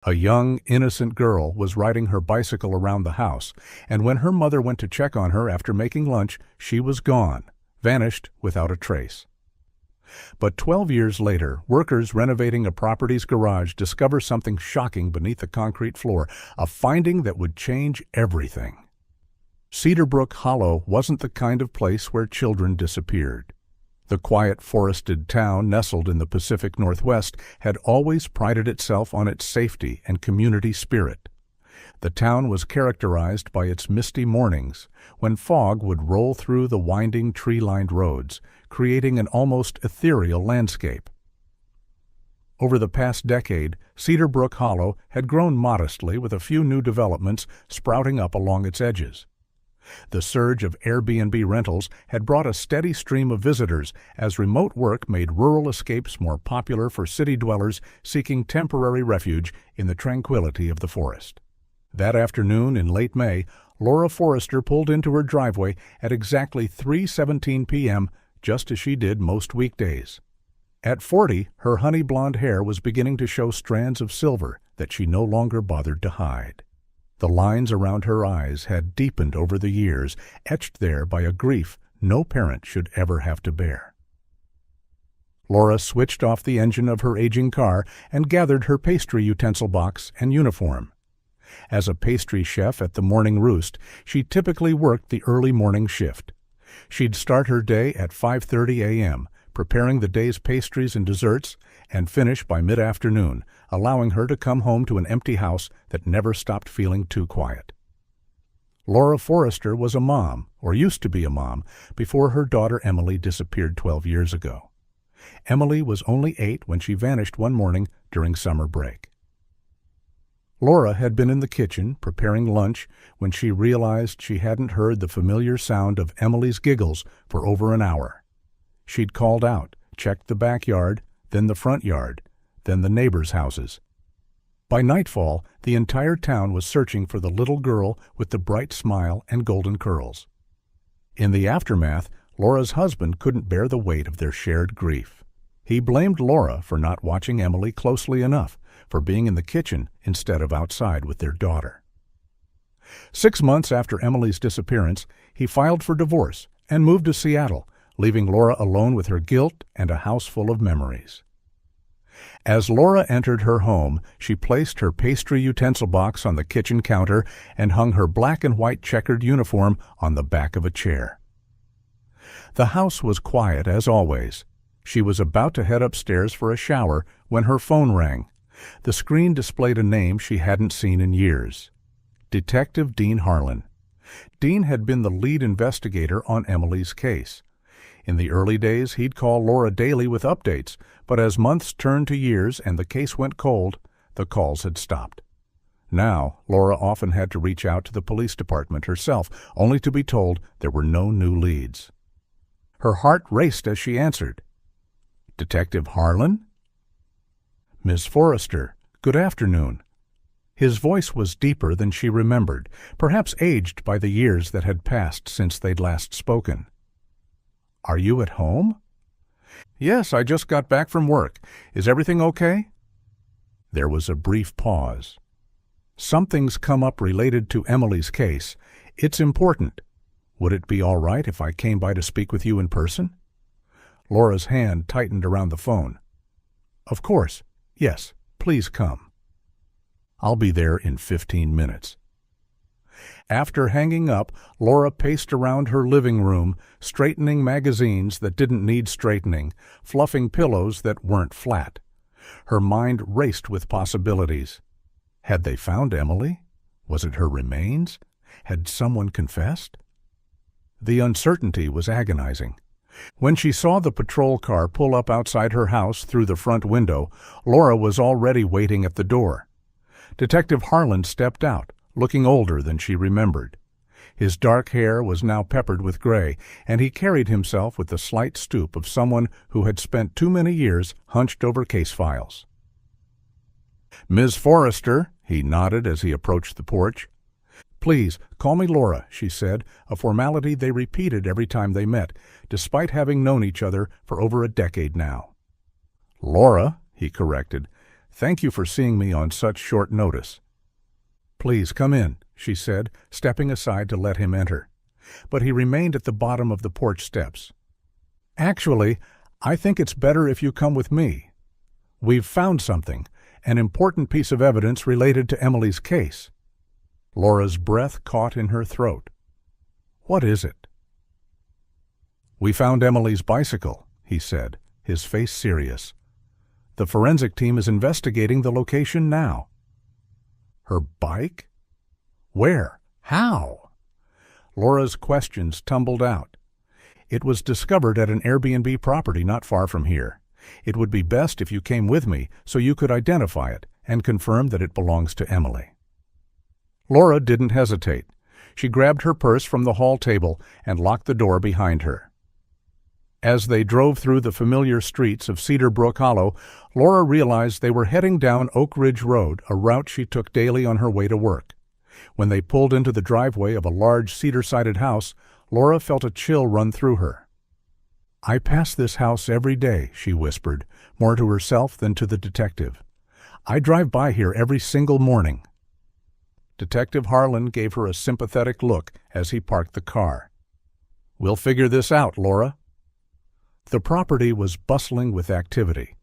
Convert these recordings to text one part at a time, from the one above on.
A young, innocent girl was riding her bicycle around the house, and when her mother went to check on her after making lunch, she was gone, vanished without a trace. But 12 years later, workers renovating a property's garage discover something shocking beneath the concrete floor, a finding that would change everything. Cedar Brook Hollow wasn't the kind of place where children disappeared. The quiet, forested town nestled in the Pacific Northwest had always prided itself on its safety and community spirit. The town was characterized by its misty mornings, when fog would roll through the winding tree-lined roads, creating an almost ethereal landscape. Over the past decade, Cedar Brook Hollow had grown modestly with a few new developments sprouting up along its edges. The surge of Airbnb rentals had brought a steady stream of visitors as remote work made rural escapes more popular for city dwellers seeking temporary refuge in the tranquility of the forest. That afternoon in late May, Laura Forrester pulled into her driveway at exactly 3:17 p.m., just as she did most weekdays. At 40, her honey blonde hair was beginning to show strands of silver that she no longer bothered to hide. The lines around her eyes had deepened over the years, etched there by a grief no parent should ever have to bear. Laura switched off the engine of her aging car and gathered her pastry utensil box and uniform. As a pastry chef at the Morning Roost, she typically worked the early morning shift. She'd start her day at 5:30 a.m., preparing the day's pastries and desserts, and finish by mid-afternoon, allowing her to come home to an empty house that never stopped feeling too quiet. Laura Forrester was a mom, or used to be a mom, before her daughter Emily disappeared 12 years ago. Emily was only 8 when she vanished one morning during summer break. Laura had been in the kitchen preparing lunch when she realized she hadn't heard the familiar sound of Emily's giggles for over an hour. She'd called out, checked the backyard, then the front yard, then the neighbors' houses. By nightfall, the entire town was searching for the little girl with the bright smile and golden curls. In the aftermath, Laura's husband couldn't bear the weight of their shared grief. He blamed Laura for not watching Emily closely enough, for being in the kitchen instead of outside with their daughter. 6 months after Emily's disappearance, he filed for divorce and moved to Seattle, leaving Laura alone with her guilt and a house full of memories. As Laura entered her home, she placed her pastry utensil box on the kitchen counter and hung her black and white checkered uniform on the back of a chair. The house was quiet as always. She was about to head upstairs for a shower when her phone rang. The screen displayed a name she hadn't seen in years. Detective Dean Harlan. Dean had been the lead investigator on Emily's case. In the early days, he'd call Laura daily with updates, but as months turned to years and the case went cold, the calls had stopped. Now, Laura often had to reach out to the police department herself, only to be told there were no new leads. Her heart raced as she answered. "Detective Harlan?" "Miss Forrester, good afternoon." His voice was deeper than she remembered, perhaps aged by the years that had passed since they'd last spoken. "Are you at home?" "Yes, I just got back from work. Is everything okay?" There was a brief pause. "Something's come up related to Emily's case. It's important. Would it be all right if I came by to speak with you in person?" Laura's hand tightened around the phone. "Of course. Yes, please come. I'll be there in 15 minutes. After hanging up, Laura paced around her living room, straightening magazines that didn't need straightening, fluffing pillows that weren't flat. Her mind raced with possibilities. Had they found Emily? Was it her remains? Had someone confessed? The uncertainty was agonizing. When she saw the patrol car pull up outside her house through the front window, Laura was already waiting at the door. Detective Harlan stepped out, looking older than she remembered. His dark hair was now peppered with gray, and he carried himself with the slight stoop of someone who had spent too many years hunched over case files. "Ms. Forrester," he nodded as he approached the porch. "Please, call me Laura," she said, a formality they repeated every time they met, despite having known each other for over a decade now. "Laura," he corrected. Thank you for seeing me on such short notice." "Please come in," she said, stepping aside to let him enter. But he remained at the bottom of the porch steps. "Actually, I think it's better if you come with me. We've found something, an important piece of evidence related to Emily's case." Laura's breath caught in her throat. "What is it?" "We found Emily's bicycle," he said, his face serious. "The forensic team is investigating the location now." "Her bike? Where? How?" Laura's questions tumbled out. "It was discovered at an Airbnb property not far from here. It would be best if you came with me so you could identify it and confirm that it belongs to Emily." Laura didn't hesitate. She grabbed her purse from the hall table and locked the door behind her. As they drove through the familiar streets of Cedar Brook Hollow, Laura realized they were heading down Oak Ridge Road, a route she took daily on her way to work. When they pulled into the driveway of a large cedar-sided house, Laura felt a chill run through her. "I pass this house every day," she whispered, more to herself than to the detective. "I drive by here every single morning." Detective Harlan gave her a sympathetic look as he parked the car. "We'll figure this out, Laura." The property was bustling with activity.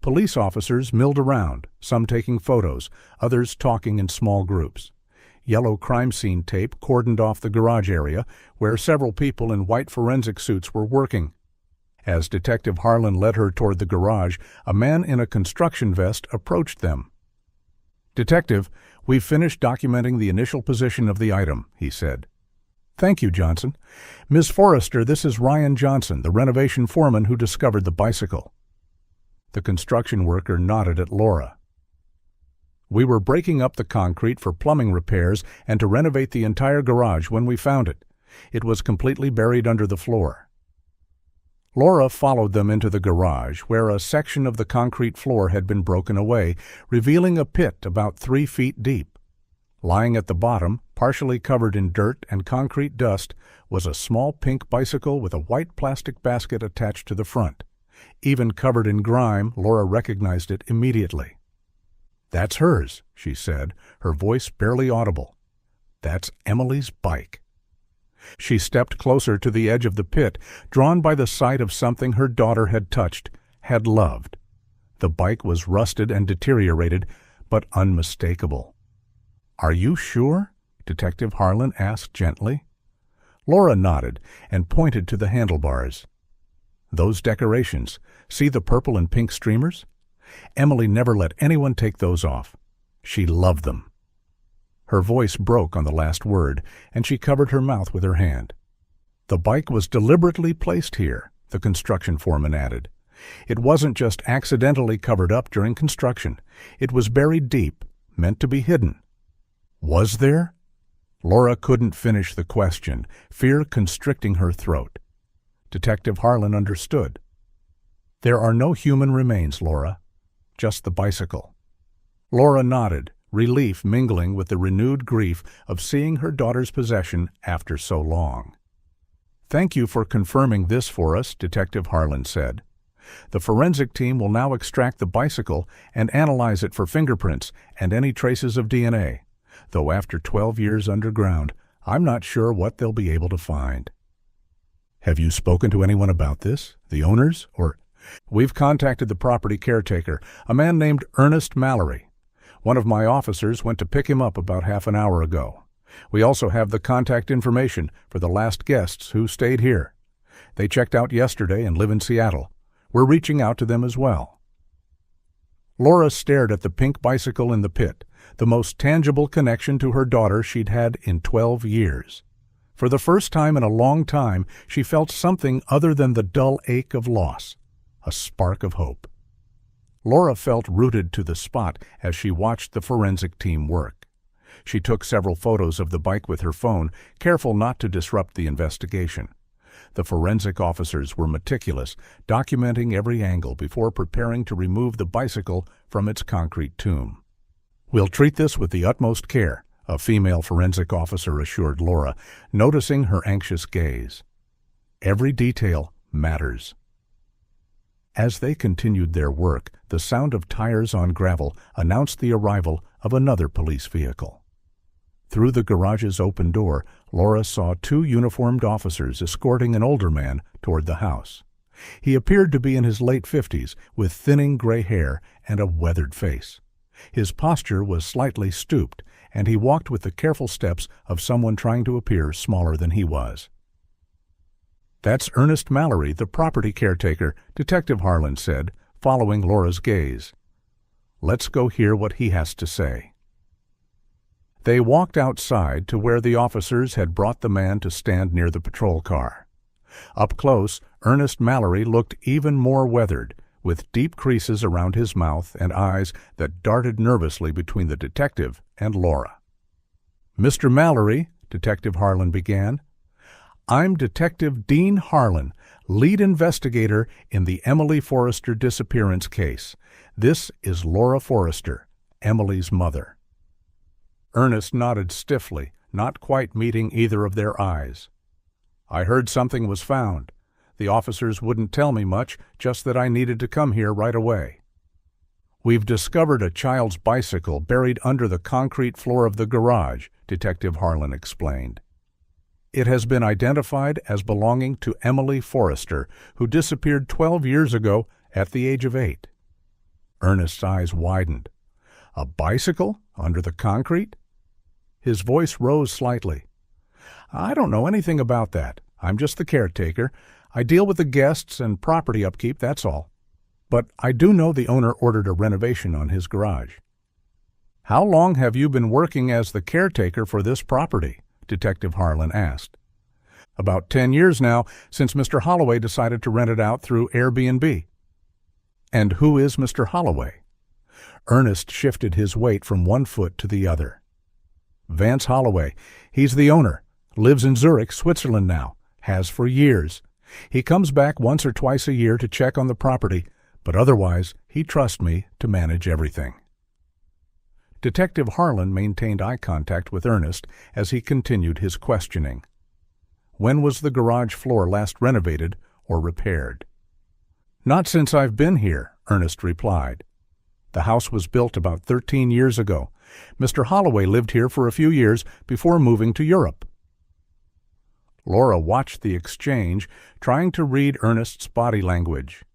Police officers milled around, some taking photos, others talking in small groups. Yellow crime scene tape cordoned off the garage area, where several people in white forensic suits were working. As Detective Harlan led her toward the garage, a man in a construction vest approached them. "Detective, we've finished documenting the initial position of the item," he said. "Thank you, Johnson. Ms. Forrester, this is Ryan Johnson, the renovation foreman who discovered the bicycle." The construction worker nodded at Laura. "We were breaking up the concrete for plumbing repairs and to renovate the entire garage when we found it. It was completely buried under the floor." Laura followed them into the garage, where a section of the concrete floor had been broken away, revealing a pit about 3 feet deep. Lying at the bottom, partially covered in dirt and concrete dust, was a small pink bicycle with a white plastic basket attached to the front. Even covered in grime, Laura recognized it immediately. "That's hers," she said, her voice barely audible. "That's Emily's bike." She stepped closer to the edge of the pit, drawn by the sight of something her daughter had touched, had loved. The bike was rusted and deteriorated, but unmistakable. "Are you sure?" Detective Harlan asked gently. Laura nodded and pointed to the handlebars. "Those decorations, see the purple and pink streamers? Emily never let anyone take those off. She loved them." Her voice broke on the last word, and she covered her mouth with her hand. "The bike was deliberately placed here," the construction foreman added. "It wasn't just accidentally covered up during construction. It was buried deep, meant to be hidden." "Was there?" Laura couldn't finish the question, fear constricting her throat. Detective Harlan understood. "There are no human remains, Laura. Just the bicycle." Laura nodded, relief mingling with the renewed grief of seeing her daughter's possession after so long. "Thank you for confirming this for us," Detective Harlan said. "The forensic team will now extract the bicycle and analyze it for fingerprints and any traces of DNA. Though after 12 years underground, I'm not sure what they'll be able to find." "Have you spoken to anyone about this? The owners, or—" "We've contacted the property caretaker, a man named Ernest Mallory. One of my officers went to pick him up about half an hour ago. We also have the contact information for the last guests who stayed here. They checked out yesterday and live in Seattle. We're reaching out to them as well." Laura stared at the pink bicycle in the pit, the most tangible connection to her daughter she'd had in 12 years. For the first time in a long time, she felt something other than the dull ache of loss, a spark of hope. Laura felt rooted to the spot as she watched the forensic team work. She took several photos of the bike with her phone, careful not to disrupt the investigation. The forensic officers were meticulous, documenting every angle before preparing to remove the bicycle from its concrete tomb. "We'll treat this with the utmost care," a female forensic officer assured Laura, noticing her anxious gaze. "Every detail matters." As they continued their work, the sound of tires on gravel announced the arrival of another police vehicle. Through the garage's open door, Laura saw two uniformed officers escorting an older man toward the house. He appeared to be in his late 50s, with thinning gray hair and a weathered face. His posture was slightly stooped, and he walked with the careful steps of someone trying to appear smaller than he was. "That's Ernest Mallory, the property caretaker," Detective Harlan said, following Laura's gaze. "Let's go hear what he has to say." They walked outside to where the officers had brought the man to stand near the patrol car. Up close, Ernest Mallory looked even more weathered, with deep creases around his mouth and eyes that darted nervously between the detective and Laura. "Mr. Mallory," Detective Harlan began, "I'm Detective Dean Harlan, lead investigator in the Emily Forrester disappearance case. This is Laura Forrester, Emily's mother." Ernest nodded stiffly, not quite meeting either of their eyes. "I heard something was found. The officers wouldn't tell me much, just that I needed to come here right away." "We've discovered a child's bicycle buried under the concrete floor of the garage," Detective Harlan explained. "It has been identified as belonging to Emily Forrester, who disappeared 12 years ago at the age of 8. Ernest's eyes widened. "A bicycle under the concrete?" His voice rose slightly. "I don't know anything about that. I'm just the caretaker. I deal with the guests and property upkeep, that's all. But I do know the owner ordered a renovation on his garage." "How long have you been working as the caretaker for this property?" Detective Harlan asked. "About 10 years now, since Mr. Holloway decided to rent it out through Airbnb." "And who is Mr. Holloway?" Ernest shifted his weight from one foot to the other. "Vance Holloway. He's the owner. Lives in Zurich, Switzerland now. Has for years. He comes back once or twice a year to check on the property, but otherwise he trusts me to manage everything." Detective Harlan maintained eye contact with Ernest as he continued his questioning. "When was the garage floor last renovated or repaired?" "Not since I've been here," Ernest replied. "The house was built about 13 years ago. Mr. Holloway lived here for a few years before moving to Europe." Laura watched the exchange, trying to read Ernest's body language.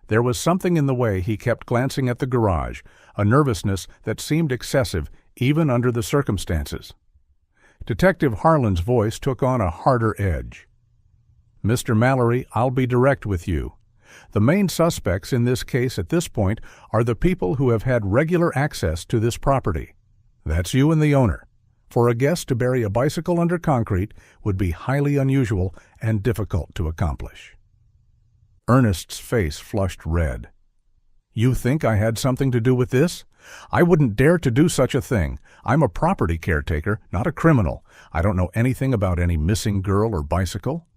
There was something in the way he kept glancing at the garage, a nervousness that seemed excessive even under the circumstances. Detective Harlan's voice took on a harder edge. "Mr. Mallory, I'll be direct with you. The main suspects in this case at this point are the people who have had regular access to this property. That's you and the owner. For a guest to bury a bicycle under concrete would be highly unusual and difficult to accomplish." Ernest's face flushed red. "You think I had something to do with this? I wouldn't dare to do such a thing. I'm a property caretaker, not a criminal. I don't know anything about any missing girl or bicycle."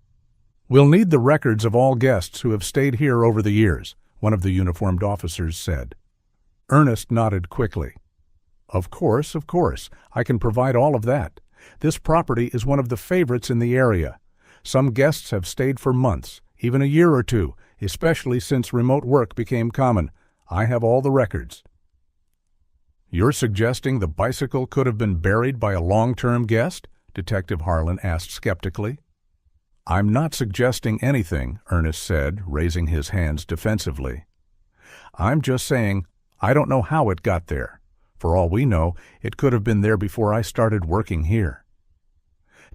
"We'll need the records of all guests who have stayed here over the years," one of the uniformed officers said. Ernest nodded quickly. Of course. I can provide all of that. This property is one of the favorites in the area. Some guests have stayed for months, even a year or two, especially since remote work became common. I have all the records." "You're suggesting the bicycle could have been buried by a long-term guest?" Detective Harlan asked skeptically. "I'm not suggesting anything," Ernest said, raising his hands defensively. "I'm just saying I don't know how it got there. For all we know, it could have been there before I started working here."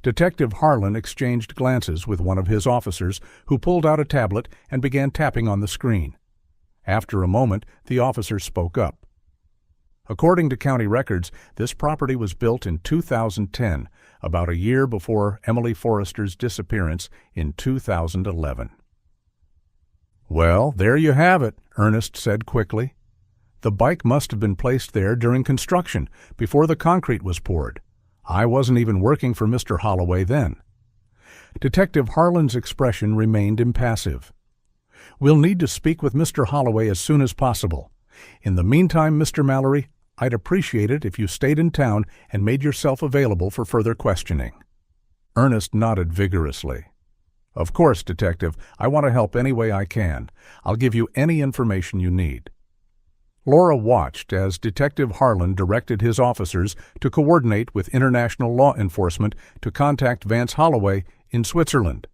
Detective Harlan exchanged glances with one of his officers, who pulled out a tablet and began tapping on the screen. After a moment, the officer spoke up. "According to county records, this property was built in 2010, about a year before Emily Forrester's disappearance in 2011. "Well, there you have it," Ernest said quickly. "The bike must have been placed there during construction, before the concrete was poured. I wasn't even working for Mr. Holloway then." Detective Harlan's expression remained impassive. "We'll need to speak with Mr. Holloway as soon as possible. In the meantime, Mr. Mallory, I'd appreciate it if you stayed in town and made yourself available for further questioning." Ernest nodded vigorously. Of course, Detective. I want to help any way I can. I'll give you any information you need. Laura watched as Detective Harlan directed his officers to coordinate with international law enforcement to contact Vance Holloway in Switzerland.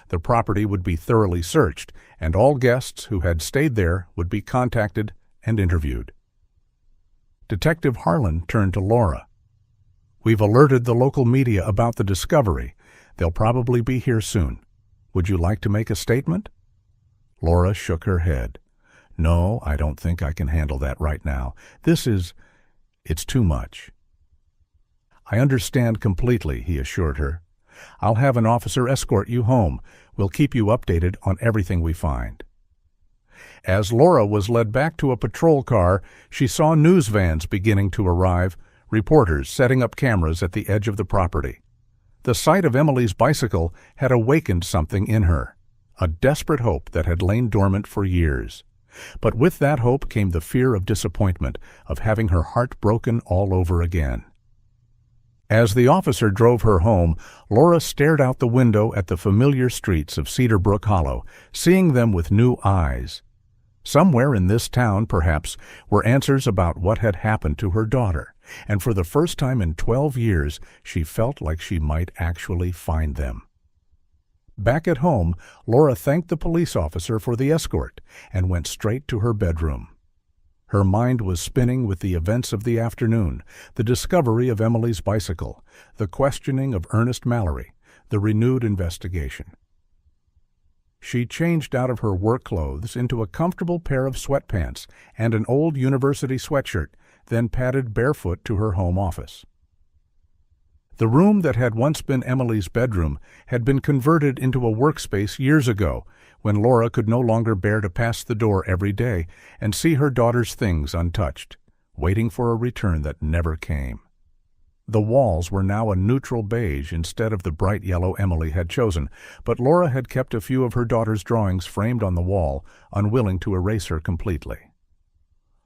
The property would be thoroughly searched, and all guests who had stayed there would be contacted and interviewed. Detective Harlan turned to Laura. We've alerted the local media about the discovery. They'll probably be here soon. Would you like to make a statement? Laura shook her head. No, I don't think I can handle that right now. It's too much. I understand completely, he assured her. I'll have an officer escort you home. We'll keep you updated on everything we find. As Laura was led back to a patrol car, she saw news vans beginning to arrive, reporters setting up cameras at the edge of the property. The sight of Emily's bicycle had awakened something in her, a desperate hope that had lain dormant for years. But with that hope came the fear of disappointment, of having her heart broken all over again. As the officer drove her home, Laura stared out the window at the familiar streets of Cedar Brook Hollow, seeing them with new eyes. Somewhere in this town, perhaps, were answers about what had happened to her daughter, and for the first time in 12 years, she felt like she might actually find them. Back at home, Laura thanked the police officer for the escort and went straight to her bedroom. Her mind was spinning with the events of the afternoon, the discovery of Emily's bicycle, the questioning of Ernest Mallory, the renewed investigation. She changed out of her work clothes into a comfortable pair of sweatpants and an old university sweatshirt, then padded barefoot to her home office. The room that had once been Emily's bedroom had been converted into a workspace years ago, when Laura could no longer bear to pass the door every day and see her daughter's things untouched, waiting for a return that never came. The walls were now a neutral beige instead of the bright yellow Emily had chosen, but Laura had kept a few of her daughter's drawings framed on the wall, unwilling to erase her completely.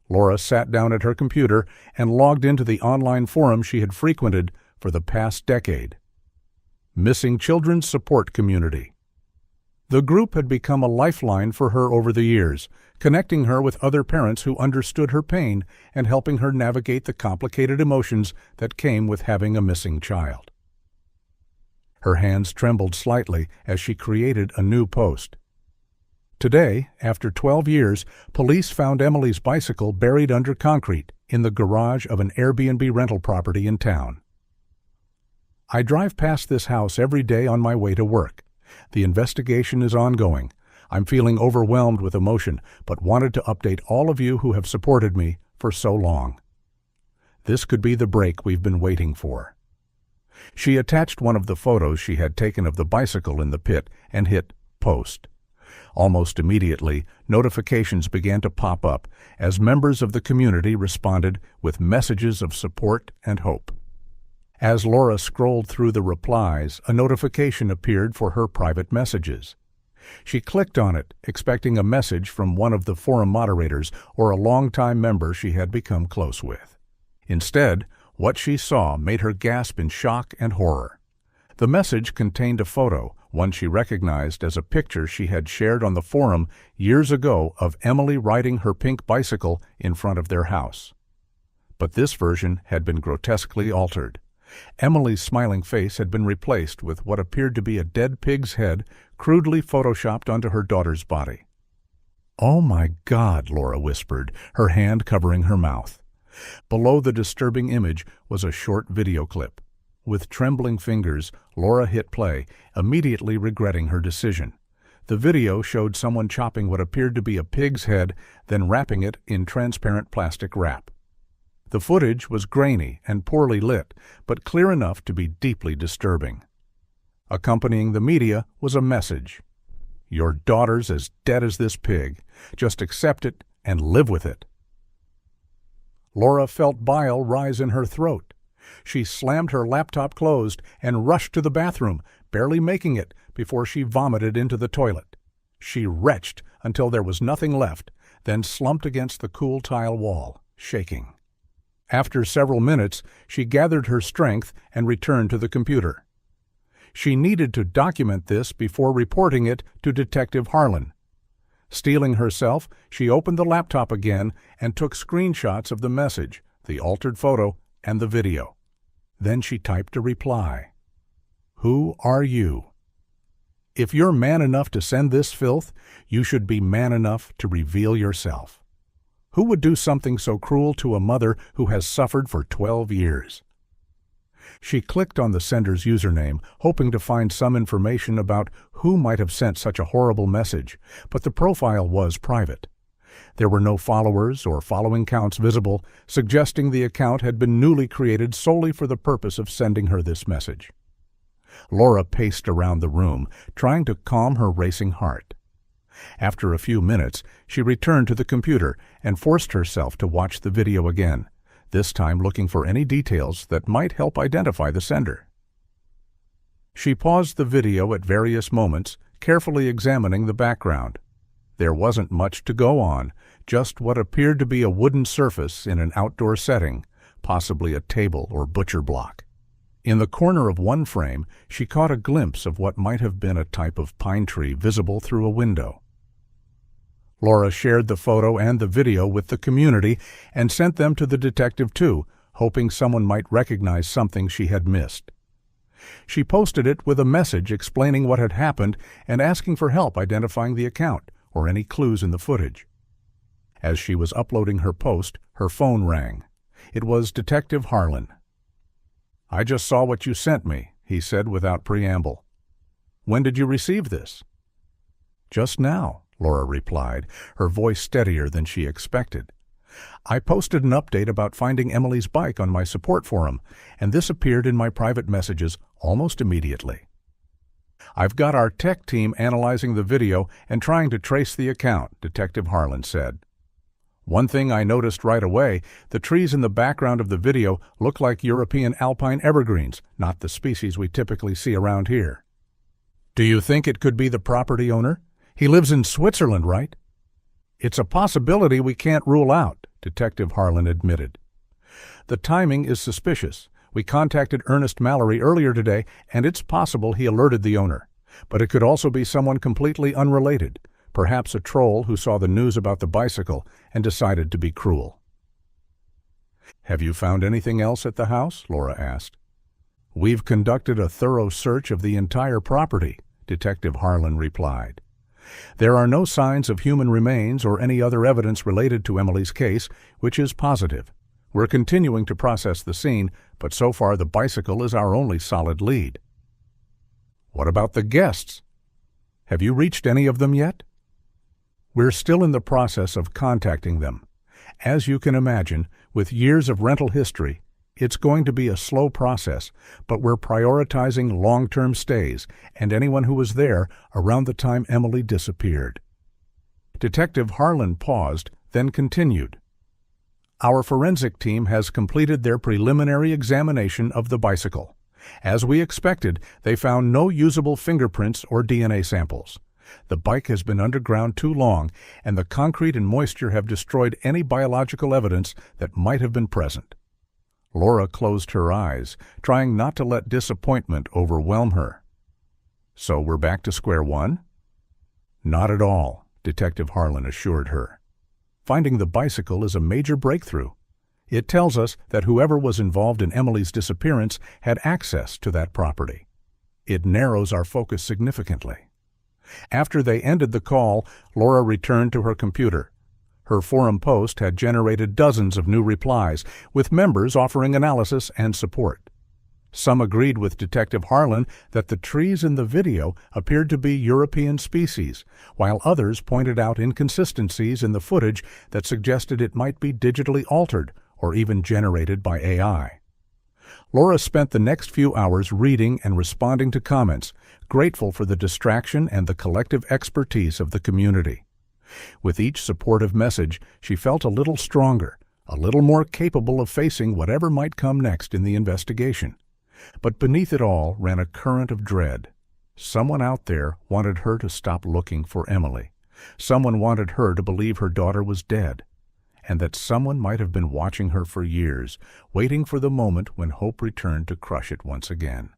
Laura sat down at her computer and logged into the online forum she had frequented for the past decade. Missing Children's Support Community. The group had become a lifeline for her over the years, connecting her with other parents who understood her pain and helping her navigate the complicated emotions that came with having a missing child. Her hands trembled slightly as she created a new post. Today, after 12 years, police found Emily's bicycle buried under concrete in the garage of an Airbnb rental property in town. I drive past this house every day on my way to work. The investigation is ongoing. I'm feeling overwhelmed with emotion, but wanted to update all of you who have supported me for so long. This could be the break we've been waiting for. She attached one of the photos she had taken of the bicycle in the pit and hit post. Almost immediately, notifications began to pop up as members of the community responded with messages of support and hope. As Laura scrolled through the replies, a notification appeared for her private messages. She clicked on it, expecting a message from one of the forum moderators or a longtime member she had become close with. Instead, what she saw made her gasp in shock and horror. The message contained a photo, one she recognized as a picture she had shared on the forum years ago of Emily riding her pink bicycle in front of their house. But this version had been grotesquely altered. Emily's smiling face had been replaced with what appeared to be a dead pig's head crudely photoshopped onto her daughter's body. "Oh my God," Laura whispered, her hand covering her mouth. Below the disturbing image was a short video clip. With trembling fingers, Laura hit play, immediately regretting her decision. The video showed someone chopping what appeared to be a pig's head, then wrapping it in transparent plastic wrap. The footage was grainy and poorly lit, but clear enough to be deeply disturbing. Accompanying the media was a message. "Your daughter's as dead as this pig. Just accept it and live with it." Laura felt bile rise in her throat. She slammed her laptop closed and rushed to the bathroom, barely making it before she vomited into the toilet. She retched until there was nothing left, then slumped against the cool tile wall, shaking. After several minutes, she gathered her strength and returned to the computer. She needed to document this before reporting it to Detective Harlan. Steeling herself, she opened the laptop again and took screenshots of the message, the altered photo, and the video. Then she typed a reply. "Who are you? If you're man enough to send this filth, you should be man enough to reveal yourself. Who would do something so cruel to a mother who has suffered for 12 years?" She clicked on the sender's username, hoping to find some information about who might have sent such a horrible message, but the profile was private. There were no followers or following counts visible, suggesting the account had been newly created solely for the purpose of sending her this message. Laura paced around the room, trying to calm her racing heart. After a few minutes, she returned to the computer and forced herself to watch the video again, this time looking for any details that might help identify the sender. She paused the video at various moments, carefully examining the background. There wasn't much to go on, just what appeared to be a wooden surface in an outdoor setting, possibly a table or butcher block. In the corner of one frame, she caught a glimpse of what might have been a type of pine tree visible through a window. Laura shared the photo and the video with the community and sent them to the detective too, hoping someone might recognize something she had missed. She posted it with a message explaining what had happened and asking for help identifying the account or any clues in the footage. As she was uploading her post, her phone rang. It was Detective Harlan. "I just saw what you sent me," he said without preamble. "When did you receive this?" "Just now," Laura replied, her voice steadier than she expected. "I posted an update about finding Emily's bike on my support forum, and this appeared in my private messages almost immediately. I've got our tech team analyzing the video and trying to trace the account," Detective Harlan said. "One thing I noticed right away, the trees in the background of the video look like European alpine evergreens, not the species we typically see around here. Do you think it could be the property owner? He lives in Switzerland, right?" "It's a possibility we can't rule out," Detective Harlan admitted. "The timing is suspicious. We contacted Ernest Mallory earlier today, and it's possible he alerted the owner. But it could also be someone completely unrelated, perhaps a troll who saw the news about the bicycle and decided to be cruel." "Have you found anything else at the house?" Laura asked. "We've conducted a thorough search of the entire property," Detective Harlan replied. "There are no signs of human remains or any other evidence related to Emily's case, which is positive. We're continuing to process the scene, but so far the bicycle is our only solid lead." "What about the guests? Have you reached any of them yet?" "We're still in the process of contacting them. As you can imagine, with years of rental history, it's going to be a slow process, but we're prioritizing long-term stays and anyone who was there around the time Emily disappeared." Detective Harlan paused, then continued. "Our forensic team has completed their preliminary examination of the bicycle. As we expected, they found no usable fingerprints or DNA samples. The bike has been underground too long, and the concrete and moisture have destroyed any biological evidence that might have been present." Laura closed her eyes, trying not to let disappointment overwhelm her. "So we're back to square one?" "Not at all," Detective Harlan assured her. "Finding the bicycle is a major breakthrough. It tells us that whoever was involved in Emily's disappearance had access to that property. It narrows our focus significantly." After they ended the call, Laura returned to her computer. Her forum post had generated dozens of new replies, with members offering analysis and support. Some agreed with Detective Harlan that the trees in the video appeared to be European species, while others pointed out inconsistencies in the footage that suggested it might be digitally altered or even generated by AI. Laura spent the next few hours reading and responding to comments, grateful for the distraction and the collective expertise of the community. With each supportive message, she felt a little stronger, a little more capable of facing whatever might come next in the investigation. But beneath it all ran a current of dread. Someone out there wanted her to stop looking for Emily. Someone wanted her to believe her daughter was dead, and that someone might have been watching her for years, waiting for the moment when hope returned to crush it once again.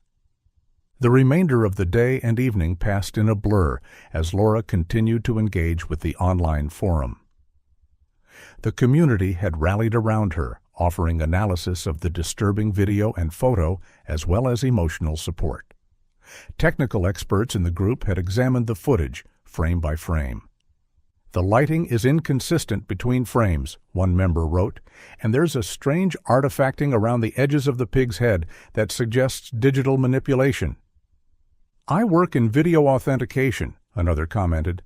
The remainder of the day and evening passed in a blur as Laura continued to engage with the online forum. The community had rallied around her, offering analysis of the disturbing video and photo as well as emotional support. Technical experts in the group had examined the footage, frame by frame. "The lighting is inconsistent between frames," one member wrote, "and there's a strange artifacting around the edges of the pig's head that suggests digital manipulation." "I work in video authentication," another commented.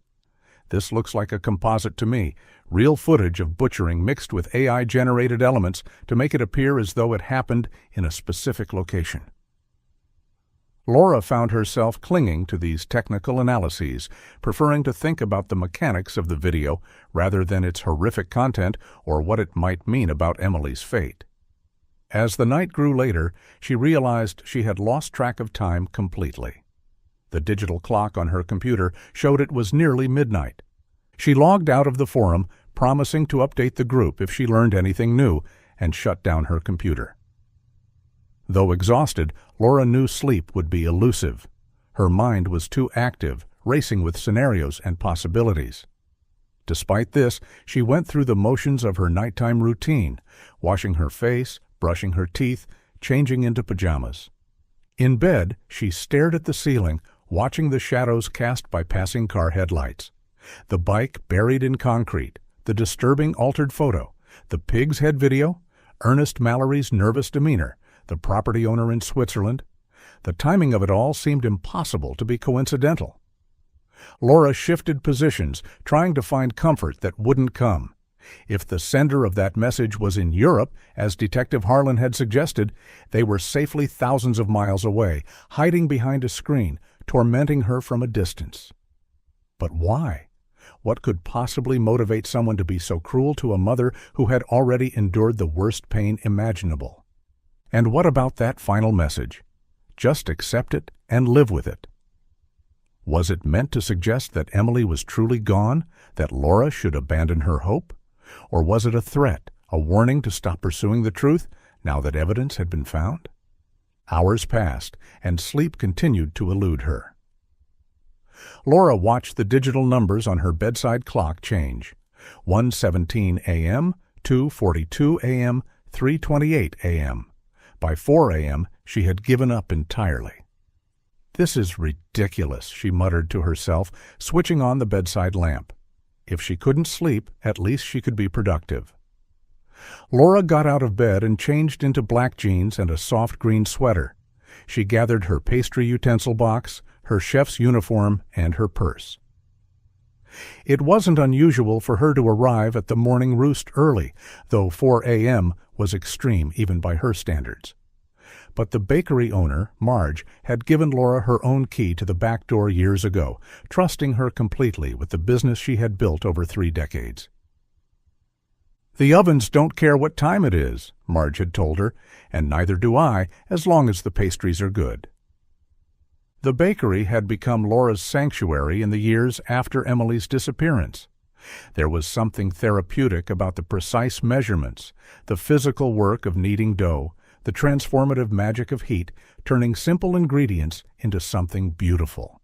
"This looks like a composite to me, real footage of butchering mixed with AI-generated elements to make it appear as though it happened in a specific location." Laura found herself clinging to these technical analyses, preferring to think about the mechanics of the video rather than its horrific content or what it might mean about Emily's fate. As the night grew later, she realized she had lost track of time completely. The digital clock on her computer showed it was nearly midnight. She logged out of the forum, promising to update the group if she learned anything new, and shut down her computer. Though exhausted, Laura knew sleep would be elusive. Her mind was too active, racing with scenarios and possibilities. Despite this, she went through the motions of her nighttime routine, washing her face, brushing her teeth, changing into pajamas. In bed, she stared at the ceiling, watching the shadows cast by passing car headlights. The bike buried in concrete, the disturbing altered photo, the pig's head video, Ernest Mallory's nervous demeanor, the property owner in Switzerland. The timing of it all seemed impossible to be coincidental. Laura shifted positions, trying to find comfort that wouldn't come. If the sender of that message was in Europe, as Detective Harlan had suggested, they were safely thousands of miles away, hiding behind a screen, tormenting her from a distance. But why? What could possibly motivate someone to be so cruel to a mother who had already endured the worst pain imaginable? And what about that final message? Just accept it and live with it. Was it meant to suggest that Emily was truly gone, that Laura should abandon her hope? Or was it a threat, a warning to stop pursuing the truth, now that evidence had been found? Hours passed, and sleep continued to elude her. Laura watched the digital numbers on her bedside clock change. 1:17 a.m., 2:42 a.m., 3:28 a.m. By 4 a.m., she had given up entirely. "This is ridiculous," she muttered to herself, switching on the bedside lamp. If she couldn't sleep, at least she could be productive. Laura got out of bed and changed into black jeans and a soft green sweater. She gathered her pastry utensil box, her chef's uniform, and her purse. It wasn't unusual for her to arrive at the morning roost early, though 4 a.m. was extreme even by her standards. But the bakery owner, Marge, had given Laura her own key to the back door years ago, trusting her completely with the business she had built over 3 decades. "The ovens don't care what time it is," Marge had told her, "and neither do I, as long as the pastries are good." The bakery had become Laura's sanctuary in the years after Emily's disappearance. There was something therapeutic about the precise measurements, the physical work of kneading dough, the transformative magic of heat, turning simple ingredients into something beautiful.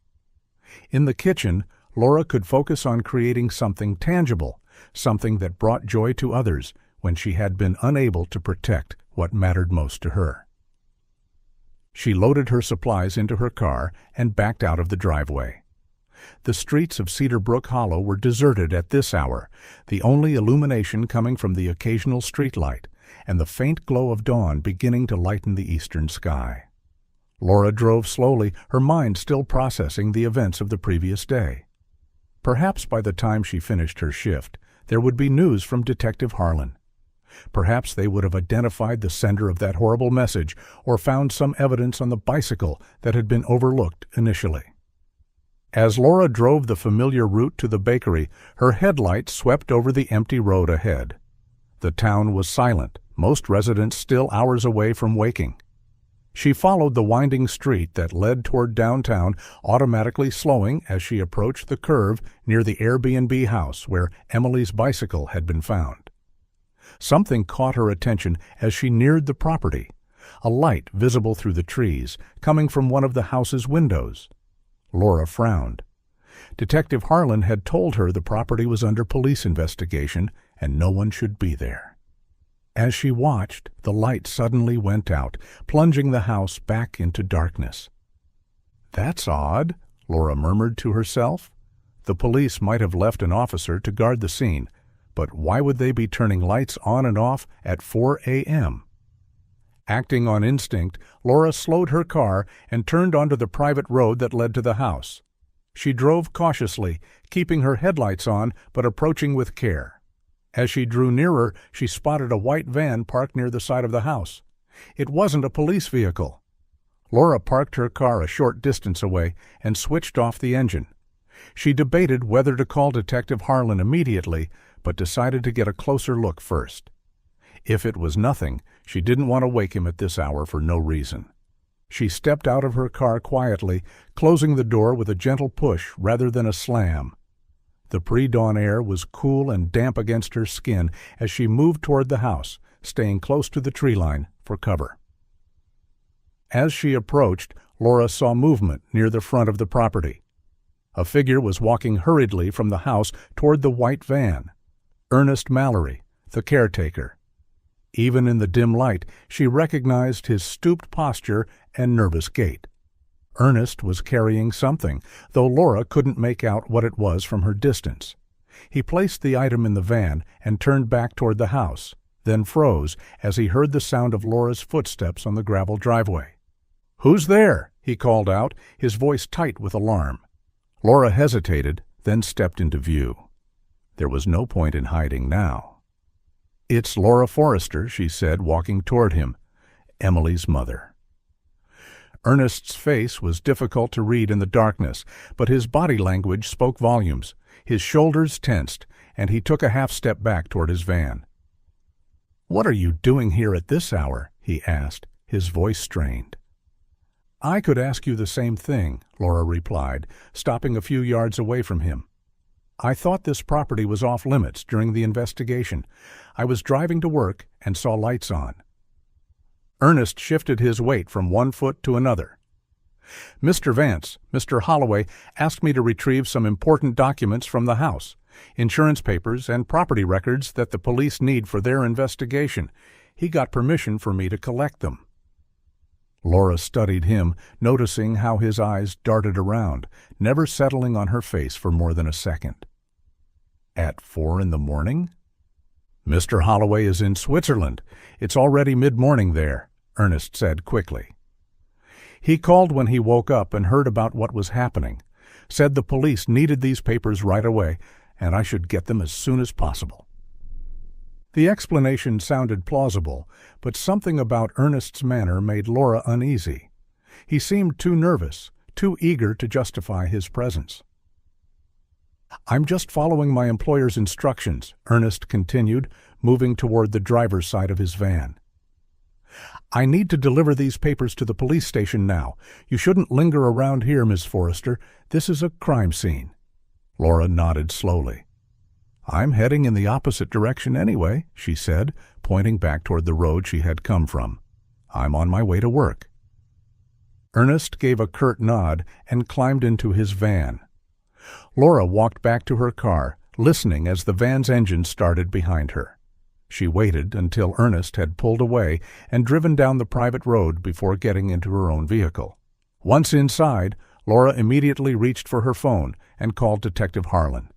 In the kitchen, Laura could focus on creating something tangible, something that brought joy to others when she had been unable to protect what mattered most to her. She loaded her supplies into her car and backed out of the driveway. The streets of Cedar Brook Hollow were deserted at this hour, the only illumination coming from the occasional streetlight, and the faint glow of dawn beginning to lighten the eastern sky. Laura drove slowly, her mind still processing the events of the previous day. Perhaps by the time she finished her shift, there would be news from Detective Harlan. Perhaps they would have identified the sender of that horrible message or found some evidence on the bicycle that had been overlooked initially. As Laura drove the familiar route to the bakery, her headlights swept over the empty road ahead. The town was silent, most residents still hours away from waking. She followed the winding street that led toward downtown, automatically slowing as she approached the curve near the Airbnb house where Emily's bicycle had been found. Something caught her attention as she neared the property, a light visible through the trees, coming from one of the house's windows. Laura frowned. Detective Harlan had told her the property was under police investigation and no one should be there. As she watched, the light suddenly went out, plunging the house back into darkness. "That's odd," Laura murmured to herself. The police might have left an officer to guard the scene, but why would they be turning lights on and off at 4 a.m.? Acting on instinct, Laura slowed her car and turned onto the private road that led to the house. She drove cautiously, keeping her headlights on but approaching with care. As she drew nearer, she spotted a white van parked near the side of the house. It wasn't a police vehicle. Laura parked her car a short distance away and switched off the engine. She debated whether to call Detective Harlan immediately, but decided to get a closer look first. If it was nothing, she didn't want to wake him at this hour for no reason. She stepped out of her car quietly, closing the door with a gentle push rather than a slam. The pre-dawn air was cool and damp against her skin as she moved toward the house, staying close to the tree line for cover. As she approached, Laura saw movement near the front of the property. A figure was walking hurriedly from the house toward the white van. Ernest Mallory, the caretaker. Even in the dim light, she recognized his stooped posture and nervous gait. Ernest was carrying something, though Laura couldn't make out what it was from her distance. He placed the item in the van and turned back toward the house, then froze as he heard the sound of Laura's footsteps on the gravel driveway. "Who's there?" he called out, his voice tight with alarm. Laura hesitated, then stepped into view. There was no point in hiding now. "It's Laura Forrester," she said, walking toward him. "Emily's mother." Ernest's face was difficult to read in the darkness, but his body language spoke volumes. His shoulders tensed, and he took a half-step back toward his van. "What are you doing here at this hour?" he asked, his voice strained. "I could ask you the same thing," Laura replied, stopping a few yards away from him. "I thought this property was off-limits during the investigation. I was driving to work and saw lights on." Ernest shifted his weight from one foot to another. "Mr. Vance, Mr. Holloway asked me to retrieve some important documents from the house, insurance papers and property records that the police need for their investigation. He got permission for me to collect them." Laura studied him, noticing how his eyes darted around, never settling on her face for more than a second. "At 4 a.m? "Mr. Holloway is in Switzerland. It's already mid-morning there," Ernest said quickly. "He called when he woke up and heard about what was happening. Said the police needed these papers right away, and I should get them as soon as possible." The explanation sounded plausible, but something about Ernest's manner made Laura uneasy. He seemed too nervous, too eager to justify his presence. "I'm just following my employer's instructions," Ernest continued, moving toward the driver's side of his van. "I need to deliver these papers to the police station now. You shouldn't linger around here, Miss Forrester. This is a crime scene." Laura nodded slowly. "I'm heading in the opposite direction anyway," she said, pointing back toward the road she had come from. "I'm on my way to work." Ernest gave a curt nod and climbed into his van. Laura walked back to her car, listening as the van's engine started behind her. She waited until Ernest had pulled away and driven down the private road before getting into her own vehicle. Once inside, Laura immediately reached for her phone and called Detective Harlan.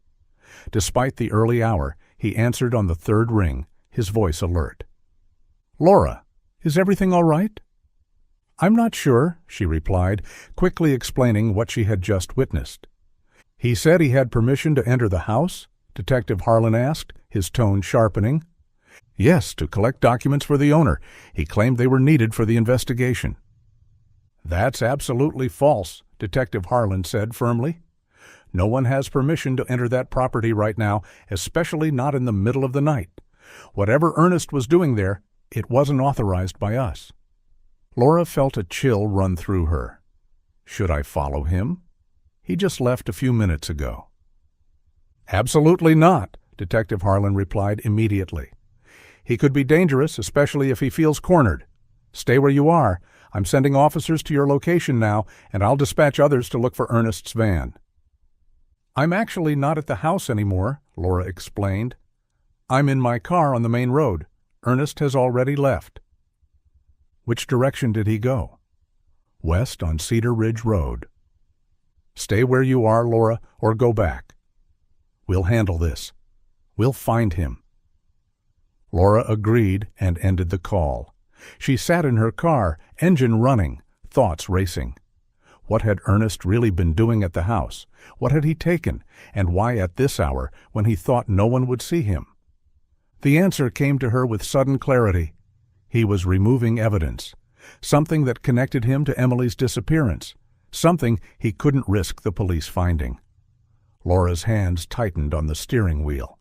Despite the early hour, he answered on the third ring, his voice alert. "Laura, is everything all right?" "I'm not sure," she replied, quickly explaining what she had just witnessed. "He said he had permission to enter the house?" Detective Harlan asked, his tone sharpening. "Yes, to collect documents for the owner. He claimed they were needed for the investigation." "That's absolutely false," Detective Harlan said firmly. "No one has permission to enter that property right now, especially not in the middle of the night. Whatever Ernest was doing there, it wasn't authorized by us." Laura felt a chill run through her. Should I follow him? He just left a few minutes ago. "Absolutely not," Detective Harlan replied immediately. "He could be dangerous, especially if he feels cornered. Stay where you are. I'm sending officers to your location now, and I'll dispatch others to look for Ernest's van." "I'm actually not at the house anymore," Laura explained. "I'm in my car on the main road. Ernest has already left." "Which direction did he go?" "West on Cedar Ridge Road." "Stay where you are, Laura, or go back. We'll handle this. We'll find him." Laura agreed and ended the call. She sat in her car, engine running, thoughts racing. What had Ernest really been doing at the house? What had he taken, and why at this hour, when he thought no one would see him? The answer came to her with sudden clarity. He was removing evidence, something that connected him to Emily's disappearance, something he couldn't risk the police finding. Laura's hands tightened on the steering wheel.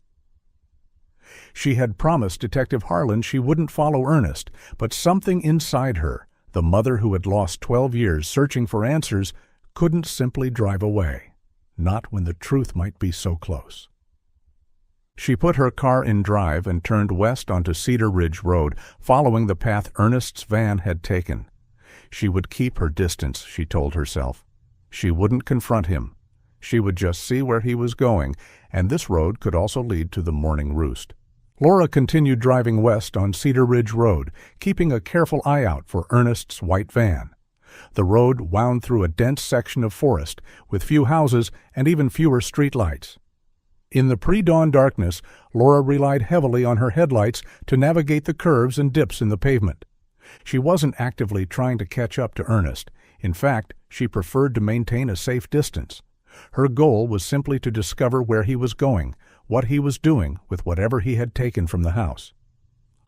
She had promised Detective Harlan she wouldn't follow Ernest, but something inside her, the mother who had lost 12 years searching for answers, couldn't simply drive away, not when the truth might be so close. She put her car in drive and turned west onto Cedar Ridge Road, following the path Ernest's van had taken. She would keep her distance, she told herself. She wouldn't confront him. She would just see where he was going, and this road could also lead to the Morning Roost. Laura continued driving west on Cedar Ridge Road, keeping a careful eye out for Ernest's white van. The road wound through a dense section of forest, with few houses and even fewer streetlights. In the pre-dawn darkness, Laura relied heavily on her headlights to navigate the curves and dips in the pavement. She wasn't actively trying to catch up to Ernest. In fact, she preferred to maintain a safe distance. Her goal was simply to discover where he was going, what he was doing with whatever he had taken from the house.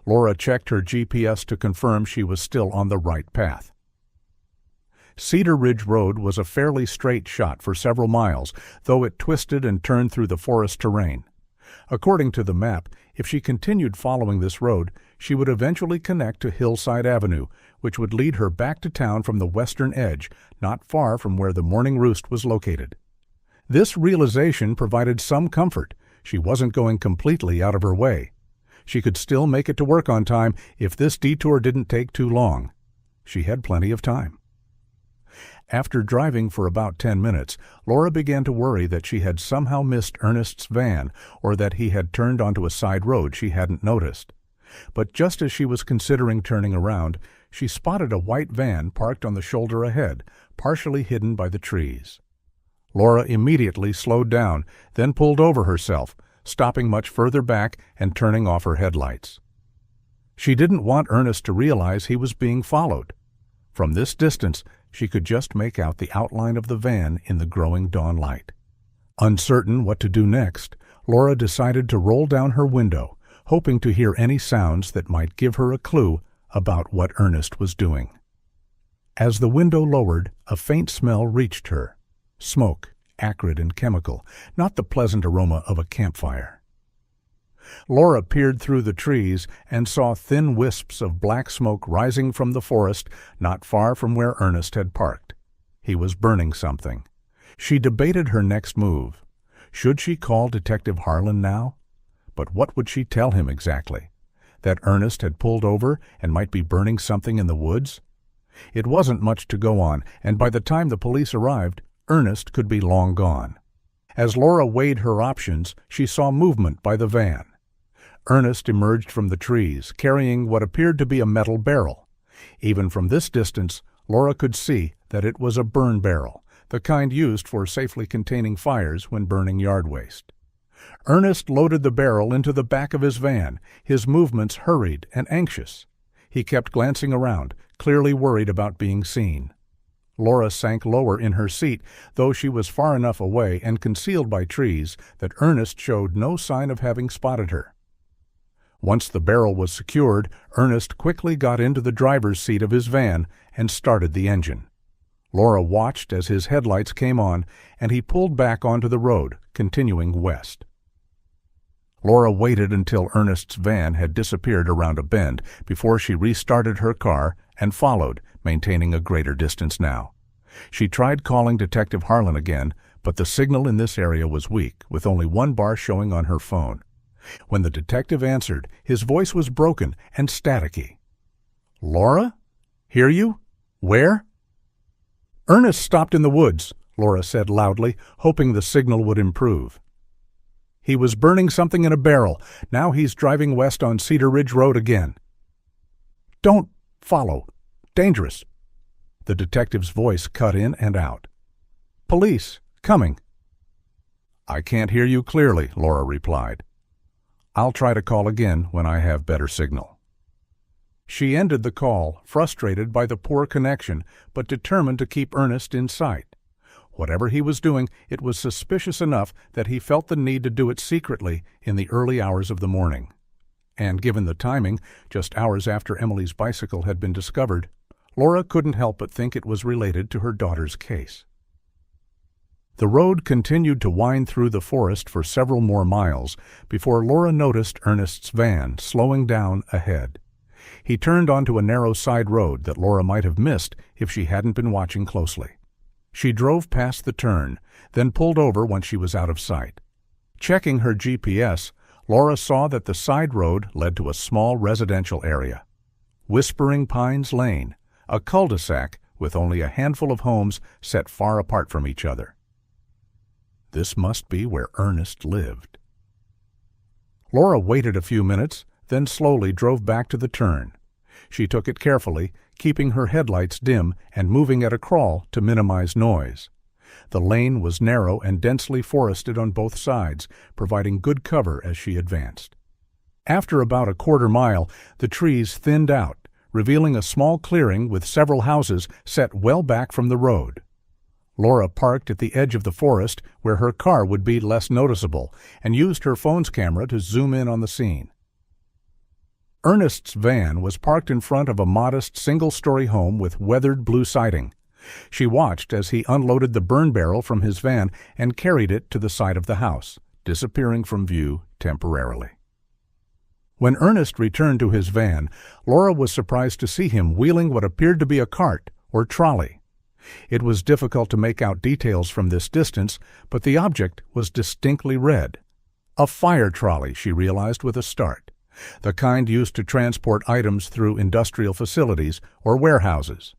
Laura checked her GPS to confirm she was still on the right path. Cedar Ridge Road was a fairly straight shot for several miles, though it twisted and turned through the forest terrain. According to the map, if she continued following this road, she would eventually connect to Hillside Avenue, which would lead her back to town from the western edge, not far from where the Morning Roost was located. This realization provided some comfort. She wasn't going completely out of her way. She could still make it to work on time if this detour didn't take too long. She had plenty of time. After driving for about 10 minutes, Laura began to worry that she had somehow missed Ernest's van or that he had turned onto a side road she hadn't noticed. But just as she was considering turning around, she spotted a white van parked on the shoulder ahead, partially hidden by the trees. Laura immediately slowed down, then pulled over herself, stopping much further back and turning off her headlights. She didn't want Ernest to realize he was being followed. From this distance, she could just make out the outline of the van in the growing dawn light. Uncertain what to do next, Laura decided to roll down her window, hoping to hear any sounds that might give her a clue about what Ernest was doing. As the window lowered, a faint smell reached her. Smoke, acrid and chemical, not the pleasant aroma of a campfire. Laura peered through the trees and saw thin wisps of black smoke rising from the forest not far from where Ernest had parked. He was burning something. She debated her next move. Should she call Detective Harlan now? But what would she tell him exactly? That Ernest had pulled over and might be burning something in the woods? It wasn't much to go on, and by the time the police arrived, Ernest could be long gone. As Laura weighed her options, she saw movement by the van. Ernest emerged from the trees, carrying what appeared to be a metal barrel. Even from this distance, Laura could see that it was a burn barrel, the kind used for safely containing fires when burning yard waste. Ernest loaded the barrel into the back of his van, his movements hurried and anxious. He kept glancing around, clearly worried about being seen. Laura sank lower in her seat, though she was far enough away and concealed by trees that Ernest showed no sign of having spotted her. Once the barrel was secured, Ernest quickly got into the driver's seat of his van and started the engine. Laura watched as his headlights came on, and he pulled back onto the road, continuing west. Laura waited until Ernest's van had disappeared around a bend before she restarted her car and followed, maintaining a greater distance now. She tried calling Detective Harlan again, but the signal in this area was weak, with only one bar showing on her phone. When the detective answered, his voice was broken and staticky. "Laura? Hear you? Where?" "Ernest stopped in the woods," Laura said loudly, hoping the signal would improve. "He was burning something in a barrel. Now he's driving west on Cedar Ridge Road again." "Don't follow. Dangerous." The detective's voice cut in and out. "Police, coming." "I can't hear you clearly," Laura replied. "I'll try to call again when I have better signal." She ended the call, frustrated by the poor connection, but determined to keep Ernest in sight. Whatever he was doing, it was suspicious enough that he felt the need to do it secretly in the early hours of the morning. And given the timing, just hours after Emily's bicycle had been discovered, Laura couldn't help but think it was related to her daughter's case. The road continued to wind through the forest for several more miles before Laura noticed Ernest's van slowing down ahead. He turned onto a narrow side road that Laura might have missed if she hadn't been watching closely. She drove past the turn, then pulled over once she was out of sight. Checking her GPS, Laura saw that the side road led to a small residential area. Whispering Pines Lane, a cul-de-sac with only a handful of homes set far apart from each other. This must be where Ernest lived. Laura waited a few minutes, then slowly drove back to the turn. She took it carefully, keeping her headlights dim and moving at a crawl to minimize noise. The lane was narrow and densely forested on both sides, providing good cover as she advanced. After about a quarter mile, the trees thinned out, revealing a small clearing with several houses set well back from the road. Laura parked at the edge of the forest where her car would be less noticeable and used her phone's camera to zoom in on the scene. Ernest's van was parked in front of a modest single-story home with weathered blue siding. She watched as he unloaded the burn barrel from his van and carried it to the side of the house, disappearing from view temporarily. When Ernest returned to his van, Laura was surprised to see him wheeling what appeared to be a cart or trolley. It was difficult to make out details from this distance, but the object was distinctly red. A fire trolley, she realized with a start, the kind used to transport items through industrial facilities or warehouses.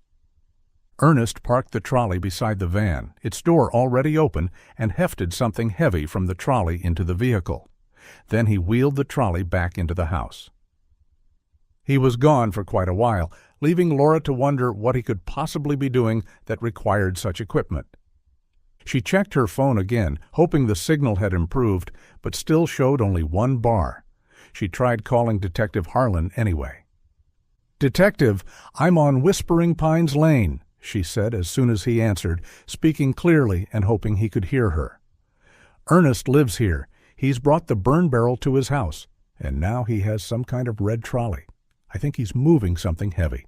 Ernest parked the trolley beside the van, its door already open, and hefted something heavy from the trolley into the vehicle. Then he wheeled the trolley back into the house. He was gone for quite a while, leaving Laura to wonder what he could possibly be doing that required such equipment. She checked her phone again, hoping the signal had improved, but still showed only one bar. She tried calling Detective Harlan anyway. "Detective, I'm on Whispering Pines Lane," she said as soon as he answered, speaking clearly and hoping he could hear her. "Ernest lives here. He's brought the burn barrel to his house, and now he has some kind of red trolley. I think he's moving something heavy."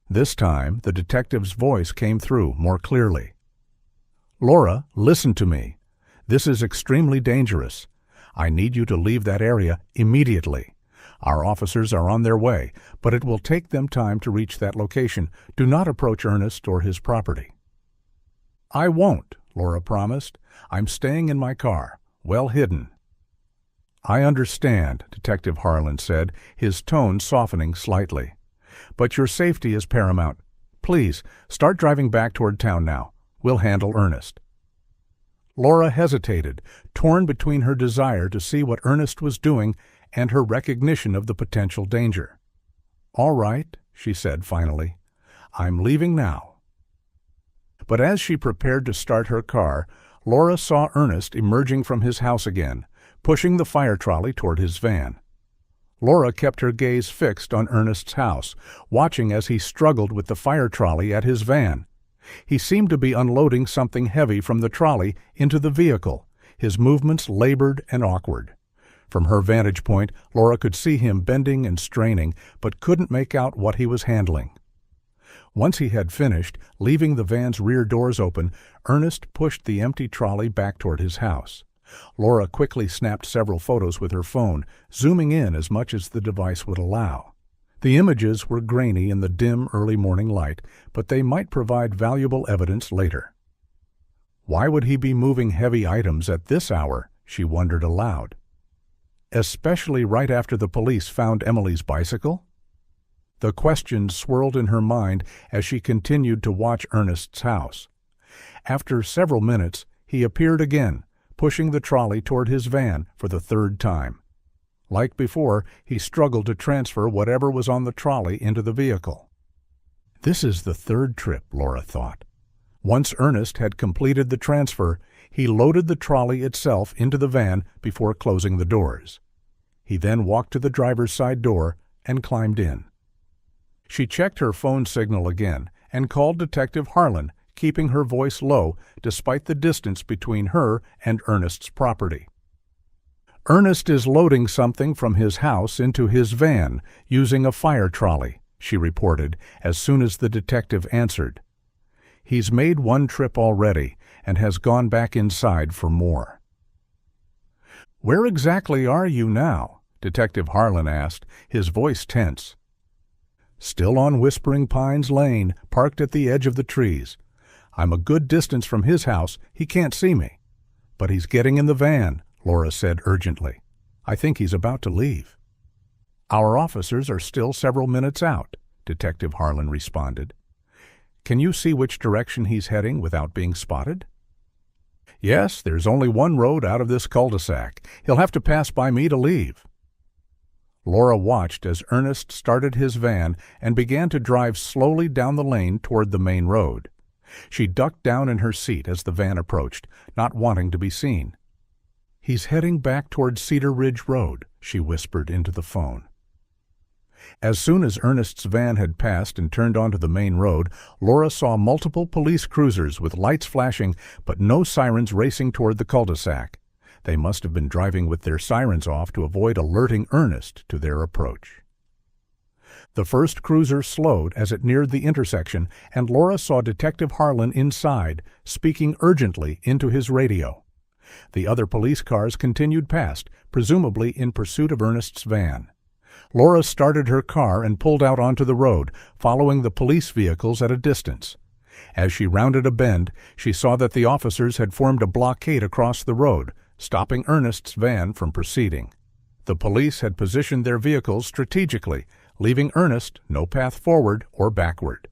This time, the detective's voice came through more clearly. "Laura, listen to me. This is extremely dangerous. I need you to leave that area immediately. Our officers are on their way, but it will take them time to reach that location. Do not approach Ernest or his property." "I won't," Laura promised. "I'm staying in my car, well hidden." "I understand," Detective Harlan said, his tone softening slightly. "But your safety is paramount. Please, start driving back toward town now. We'll handle Ernest." Laura hesitated, torn between her desire to see what Ernest was doing and her recognition of the potential danger. "All right," she said finally. "I'm leaving now." But as she prepared to start her car, Laura saw Ernest emerging from his house again, pushing the fire trolley toward his van. Laura kept her gaze fixed on Ernest's house, watching as he struggled with the fire trolley at his van. He seemed to be unloading something heavy from the trolley into the vehicle, his movements labored and awkward. From her vantage point, Laura could see him bending and straining, but couldn't make out what he was handling. Once he had finished, leaving the van's rear doors open, Ernest pushed the empty trolley back toward his house. Laura quickly snapped several photos with her phone, zooming in as much as the device would allow. The images were grainy in the dim early morning light, but they might provide valuable evidence later. Why would he be moving heavy items at this hour, she wondered aloud. Especially right after the police found Emily's bicycle? The questions swirled in her mind as she continued to watch Ernest's house. After several minutes, he appeared again, pushing the trolley toward his van for the third time. Like before, he struggled to transfer whatever was on the trolley into the vehicle. This is the third trip, Laura thought. Once Ernest had completed the transfer, he loaded the trolley itself into the van before closing the doors. He then walked to the driver's side door and climbed in. She checked her phone signal again and called Detective Harlan, keeping her voice low despite the distance between her and Ernest's property. "Ernest is loading something from his house into his van using a fire trolley," she reported as soon as the detective answered. "He's made one trip already and has gone back inside for more." "Where exactly are you now?" Detective Harlan asked, his voice tense. "Still on Whispering Pines Lane, parked at the edge of the trees. I'm a good distance from his house. He can't see me." "But he's getting in the van," Laura said urgently. "I think he's about to leave." "Our officers are still several minutes out," Detective Harlan responded. "Can you see which direction he's heading without being spotted?" "Yes, there's only one road out of this cul-de-sac. He'll have to pass by me to leave." Laura watched as Ernest started his van and began to drive slowly down the lane toward the main road. She ducked down in her seat as the van approached, not wanting to be seen. "He's heading back toward Cedar Ridge Road," she whispered into the phone. As soon as Ernest's van had passed and turned onto the main road, Laura saw multiple police cruisers with lights flashing but no sirens racing toward the cul-de-sac. They must have been driving with their sirens off to avoid alerting Ernest to their approach. The first cruiser slowed as it neared the intersection, and Laura saw Detective Harlan inside, speaking urgently into his radio. The other police cars continued past, presumably in pursuit of Ernest's van. Laura started her car and pulled out onto the road, following the police vehicles at a distance. As she rounded a bend, she saw that the officers had formed a blockade across the road, stopping Ernest's van from proceeding. The police had positioned their vehicles strategically, leaving Ernest no path forward or backward.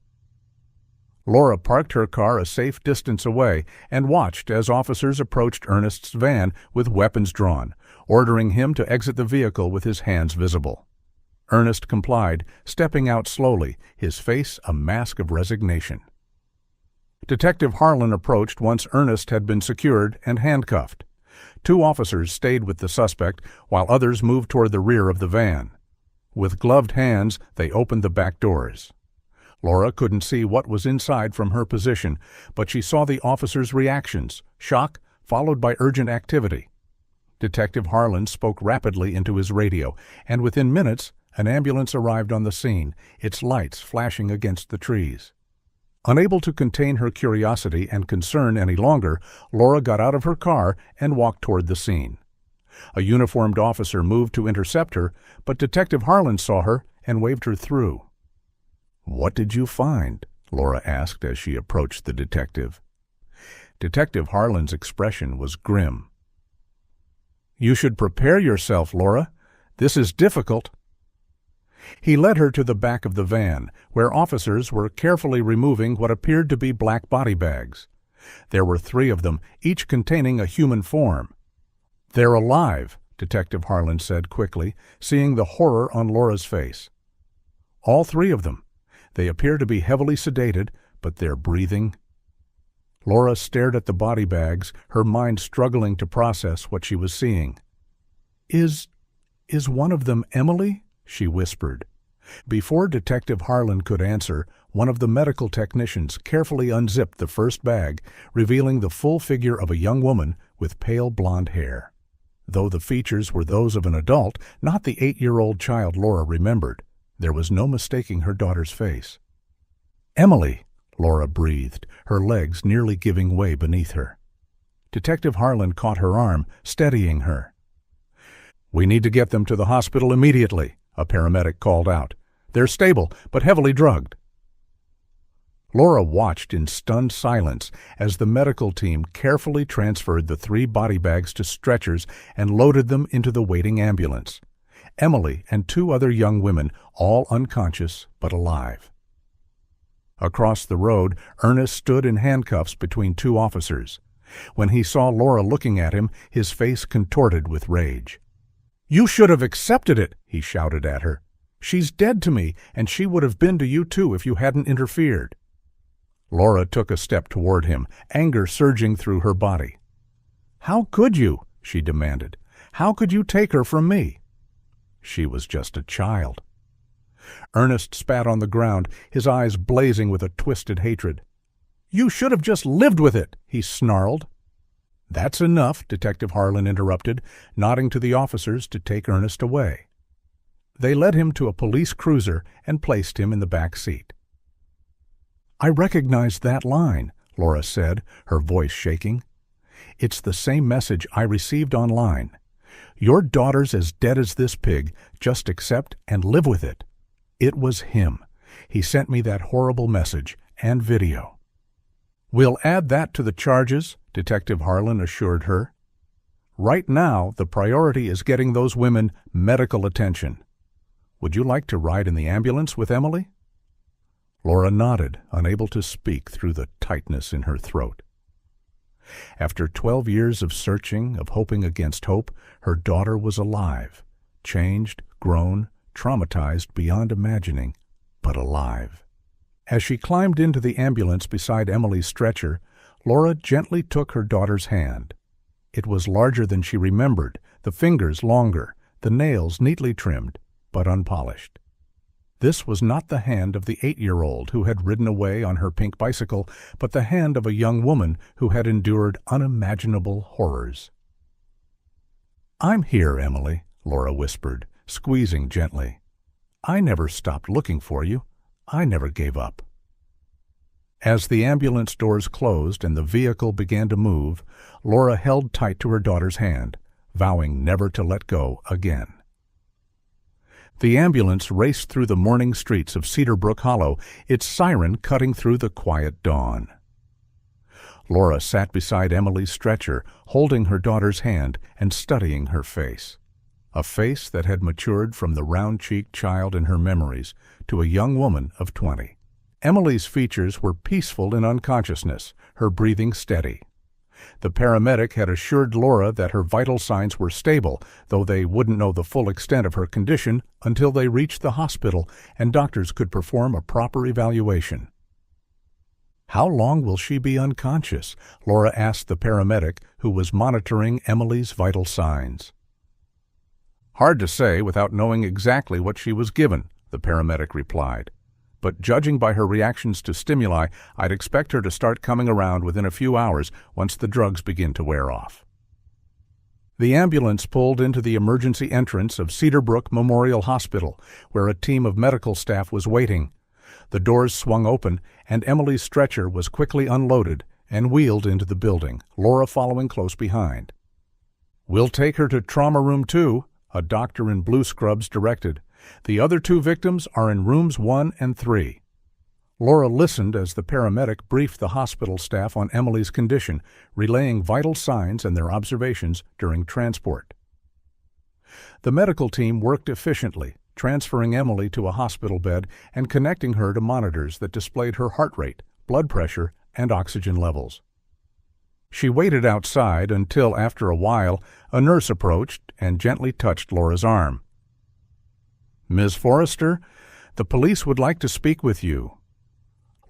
Laura parked her car a safe distance away and watched as officers approached Ernest's van with weapons drawn, ordering him to exit the vehicle with his hands visible. Ernest complied, stepping out slowly, his face a mask of resignation. Detective Harlan approached once Ernest had been secured and handcuffed. 2 officers stayed with the suspect, while others moved toward the rear of the van. With gloved hands, they opened the back doors. Laura couldn't see what was inside from her position, but she saw the officers' reactions, shock followed by urgent activity. Detective Harlan spoke rapidly into his radio, and within minutes, an ambulance arrived on the scene, its lights flashing against the trees. Unable to contain her curiosity and concern any longer, Laura got out of her car and walked toward the scene. A uniformed officer moved to intercept her, but Detective Harlan saw her and waved her through. "What did you find?" Laura asked as she approached the detective. Detective Harlan's expression was grim. "You should prepare yourself, Laura. This is difficult." He led her to the back of the van, where officers were carefully removing what appeared to be black body bags. There were 3 of them, each containing a human form. "They're alive," Detective Harlan said quickly, seeing the horror on Laura's face. "All 3 of them. They appear to be heavily sedated, but they're breathing." Laura stared at the body bags, her mind struggling to process what she was seeing. Is one of them Emily?" she whispered. Before Detective Harlan could answer, one of the medical technicians carefully unzipped the first bag, revealing the full figure of a young woman with pale blonde hair. Though the features were those of an adult, not the 8-year-old child Laura remembered, there was no mistaking her daughter's face. "Emily," Laura breathed, her legs nearly giving way beneath her. Detective Harlan caught her arm, steadying her. "We need to get them to the hospital immediately," a paramedic called out. "They're stable, but heavily drugged." Laura watched in stunned silence as the medical team carefully transferred the 3 body bags to stretchers and loaded them into the waiting ambulance. Emily and 2 other young women, all unconscious but alive. Across the road, Ernest stood in handcuffs between 2 officers. When he saw Laura looking at him, his face contorted with rage. "You should have accepted it," he shouted at her. "She's dead to me, and she would have been to you too if you hadn't interfered." Laura took a step toward him, anger surging through her body. "How could you?" she demanded. "How could you take her from me?" She was just a child. Ernest spat on the ground, his eyes blazing with a twisted hatred. "You should have just lived with it," he snarled. "That's enough," Detective Harlan interrupted, nodding to the officers to take Ernest away. They led him to a police cruiser and placed him in the back seat. "I recognize that line," Laura said, her voice shaking. "It's the same message I received online. Your daughter's as dead as this pig, just accept and live with it." It was him. He sent me that horrible message and video. "We'll add that to the charges," Detective Harlan assured her. "Right now, the priority is getting those women medical attention. Would you like to ride in the ambulance with Emily?" Laura nodded, unable to speak through the tightness in her throat. After 12 years of searching, of hoping against hope, her daughter was alive, changed, grown, traumatized beyond imagining, but alive. As she climbed into the ambulance beside Emily's stretcher, Laura gently took her daughter's hand. It was larger than she remembered, the fingers longer, the nails neatly trimmed, but unpolished. This was not the hand of the 8-year-old who had ridden away on her pink bicycle, but the hand of a young woman who had endured unimaginable horrors. "I'm here, Emily," Laura whispered, squeezing gently. "I never stopped looking for you. I never gave up." As the ambulance doors closed and the vehicle began to move, Laura held tight to her daughter's hand, vowing never to let go again. The ambulance raced through the morning streets of Cedar Brook Hollow, its siren cutting through the quiet dawn. Laura sat beside Emily's stretcher, holding her daughter's hand and studying her face. A face that had matured from the round-cheeked child in her memories to a young woman of 20. Emily's features were peaceful in unconsciousness, her breathing steady. The paramedic had assured Laura that her vital signs were stable, though they wouldn't know the full extent of her condition until they reached the hospital and doctors could perform a proper evaluation. "How long will she be unconscious?" Laura asked the paramedic who was monitoring Emily's vital signs. "Hard to say without knowing exactly what she was given," the paramedic replied. "But judging by her reactions to stimuli, I'd expect her to start coming around within a few hours once the drugs begin to wear off." The ambulance pulled into the emergency entrance of Cedar Brook Memorial Hospital, where a team of medical staff was waiting. The doors swung open, and Emily's stretcher was quickly unloaded and wheeled into the building, Laura following close behind. "We'll take her to Trauma Room 2, a doctor in blue scrubs directed. "The other 2 victims are in rooms 1 and 3. Laura listened as the paramedic briefed the hospital staff on Emily's condition, relaying vital signs and their observations during transport. The medical team worked efficiently, transferring Emily to a hospital bed and connecting her to monitors that displayed her heart rate, blood pressure, and oxygen levels. She waited outside until, after a while, a nurse approached and gently touched Laura's arm. "Ms. Forrester, the police would like to speak with you."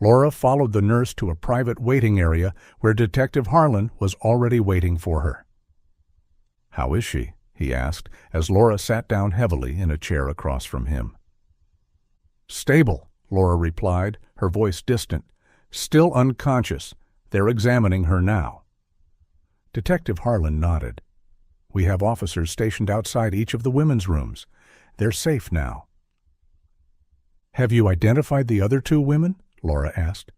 Laura followed the nurse to a private waiting area where Detective Harlan was already waiting for her. "How is she?" he asked, as Laura sat down heavily in a chair across from him. "Stable," Laura replied, her voice distant. "Still unconscious. They're examining her now." Detective Harlan nodded. "We have officers stationed outside each of the women's rooms. They're safe now." "Have you identified the other 2 women?" Laura asked.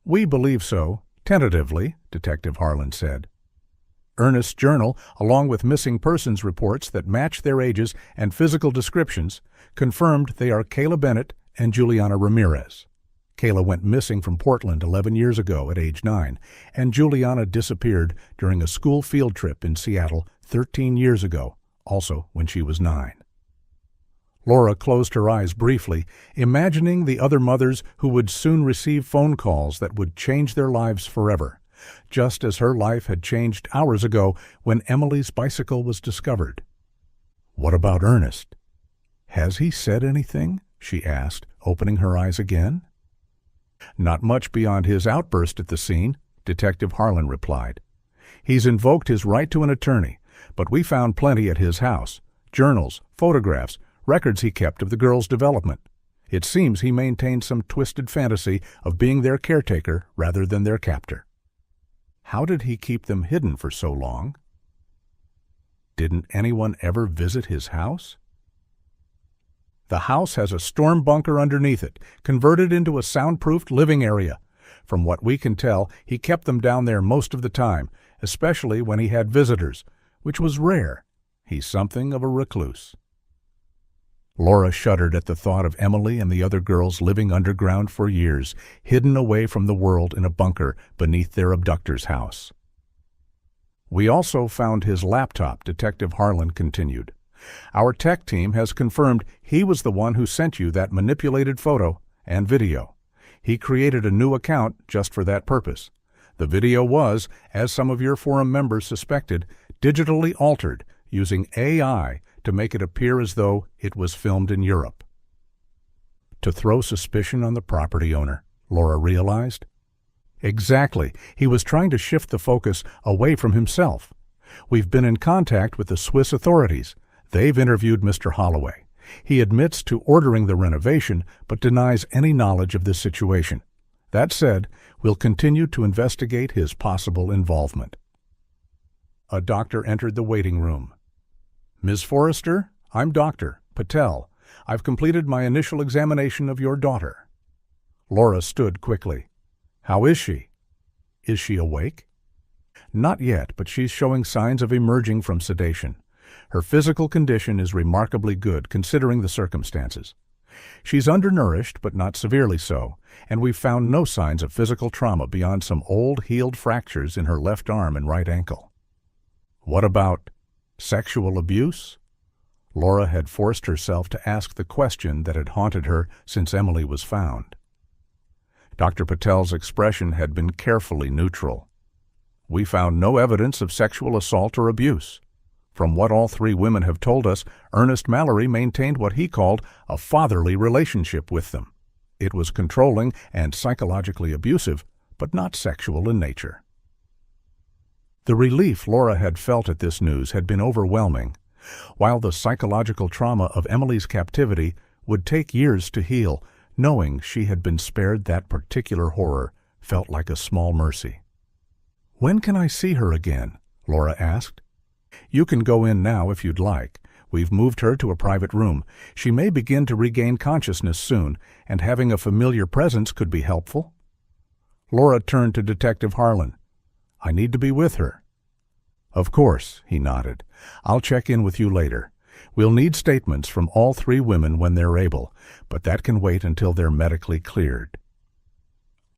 "We believe so, tentatively," Detective Harlan said. Ernest's journal, along with missing persons reports that match their ages and physical descriptions, confirmed they are Kayla Bennett and Juliana Ramirez. Kayla went missing from Portland 11 years ago at age 9, and Juliana disappeared during a school field trip in Seattle 13 years ago, also when she was 9. Laura closed her eyes briefly, imagining the other mothers who would soon receive phone calls that would change their lives forever, just as her life had changed hours ago when Emily's bicycle was discovered. What about Ernest? Has he said anything? She asked, opening her eyes again. Not much beyond his outburst at the scene, Detective Harlan replied. He's invoked his right to an attorney, but we found plenty at his house. Journals, photographs, records he kept of the girls' development. It seems he maintained some twisted fantasy of being their caretaker rather than their captor. How did he keep them hidden for so long? Didn't anyone ever visit his house? The house has a storm bunker underneath it, converted into a soundproofed living area. From what we can tell, he kept them down there most of the time, especially when he had visitors, which was rare. He's something of a recluse. Laura shuddered at the thought of Emily and the other girls living underground for years, hidden away from the world in a bunker beneath their abductor's house. We also found his laptop, Detective Harlan continued. Our tech team has confirmed he was the one who sent you that manipulated photo and video. He created a new account just for that purpose. The video was, as some of your forum members suspected, digitally altered using AI to make it appear as though it was filmed in Europe. To throw suspicion on the property owner, Laura realized. Exactly. He was trying to shift the focus away from himself. We've been in contact with the Swiss authorities. They've interviewed Mr. Holloway. He admits to ordering the renovation, but denies any knowledge of this situation. That said, we'll continue to investigate his possible involvement. A doctor entered the waiting room. Ms. Forrester, I'm Dr. Patel. I've completed my initial examination of your daughter. Laura stood quickly. How is she? Is she awake? Not yet, but she's showing signs of emerging from sedation. Her physical condition is remarkably good considering the circumstances. She's undernourished, but not severely so, and we've found no signs of physical trauma beyond some old healed fractures in her left arm and right ankle. What about sexual abuse? Laura had forced herself to ask the question that had haunted her since Emily was found. Dr. Patel's expression had been carefully neutral. We found no evidence of sexual assault or abuse. From what all three women have told us, Ernest Mallory maintained what he called a fatherly relationship with them. It was controlling and psychologically abusive, but not sexual in nature. The relief Laura had felt at this news had been overwhelming. While the psychological trauma of Emily's captivity would take years to heal, knowing she had been spared that particular horror felt like a small mercy. When can I see her again? Laura asked. You can go in now if you'd like. We've moved her to a private room. She may begin to regain consciousness soon, and having a familiar presence could be helpful. Laura turned to Detective Harlan. I need to be with her. Of course, he nodded. I'll check in with you later. We'll need statements from all three women when they're able, but that can wait until they're medically cleared.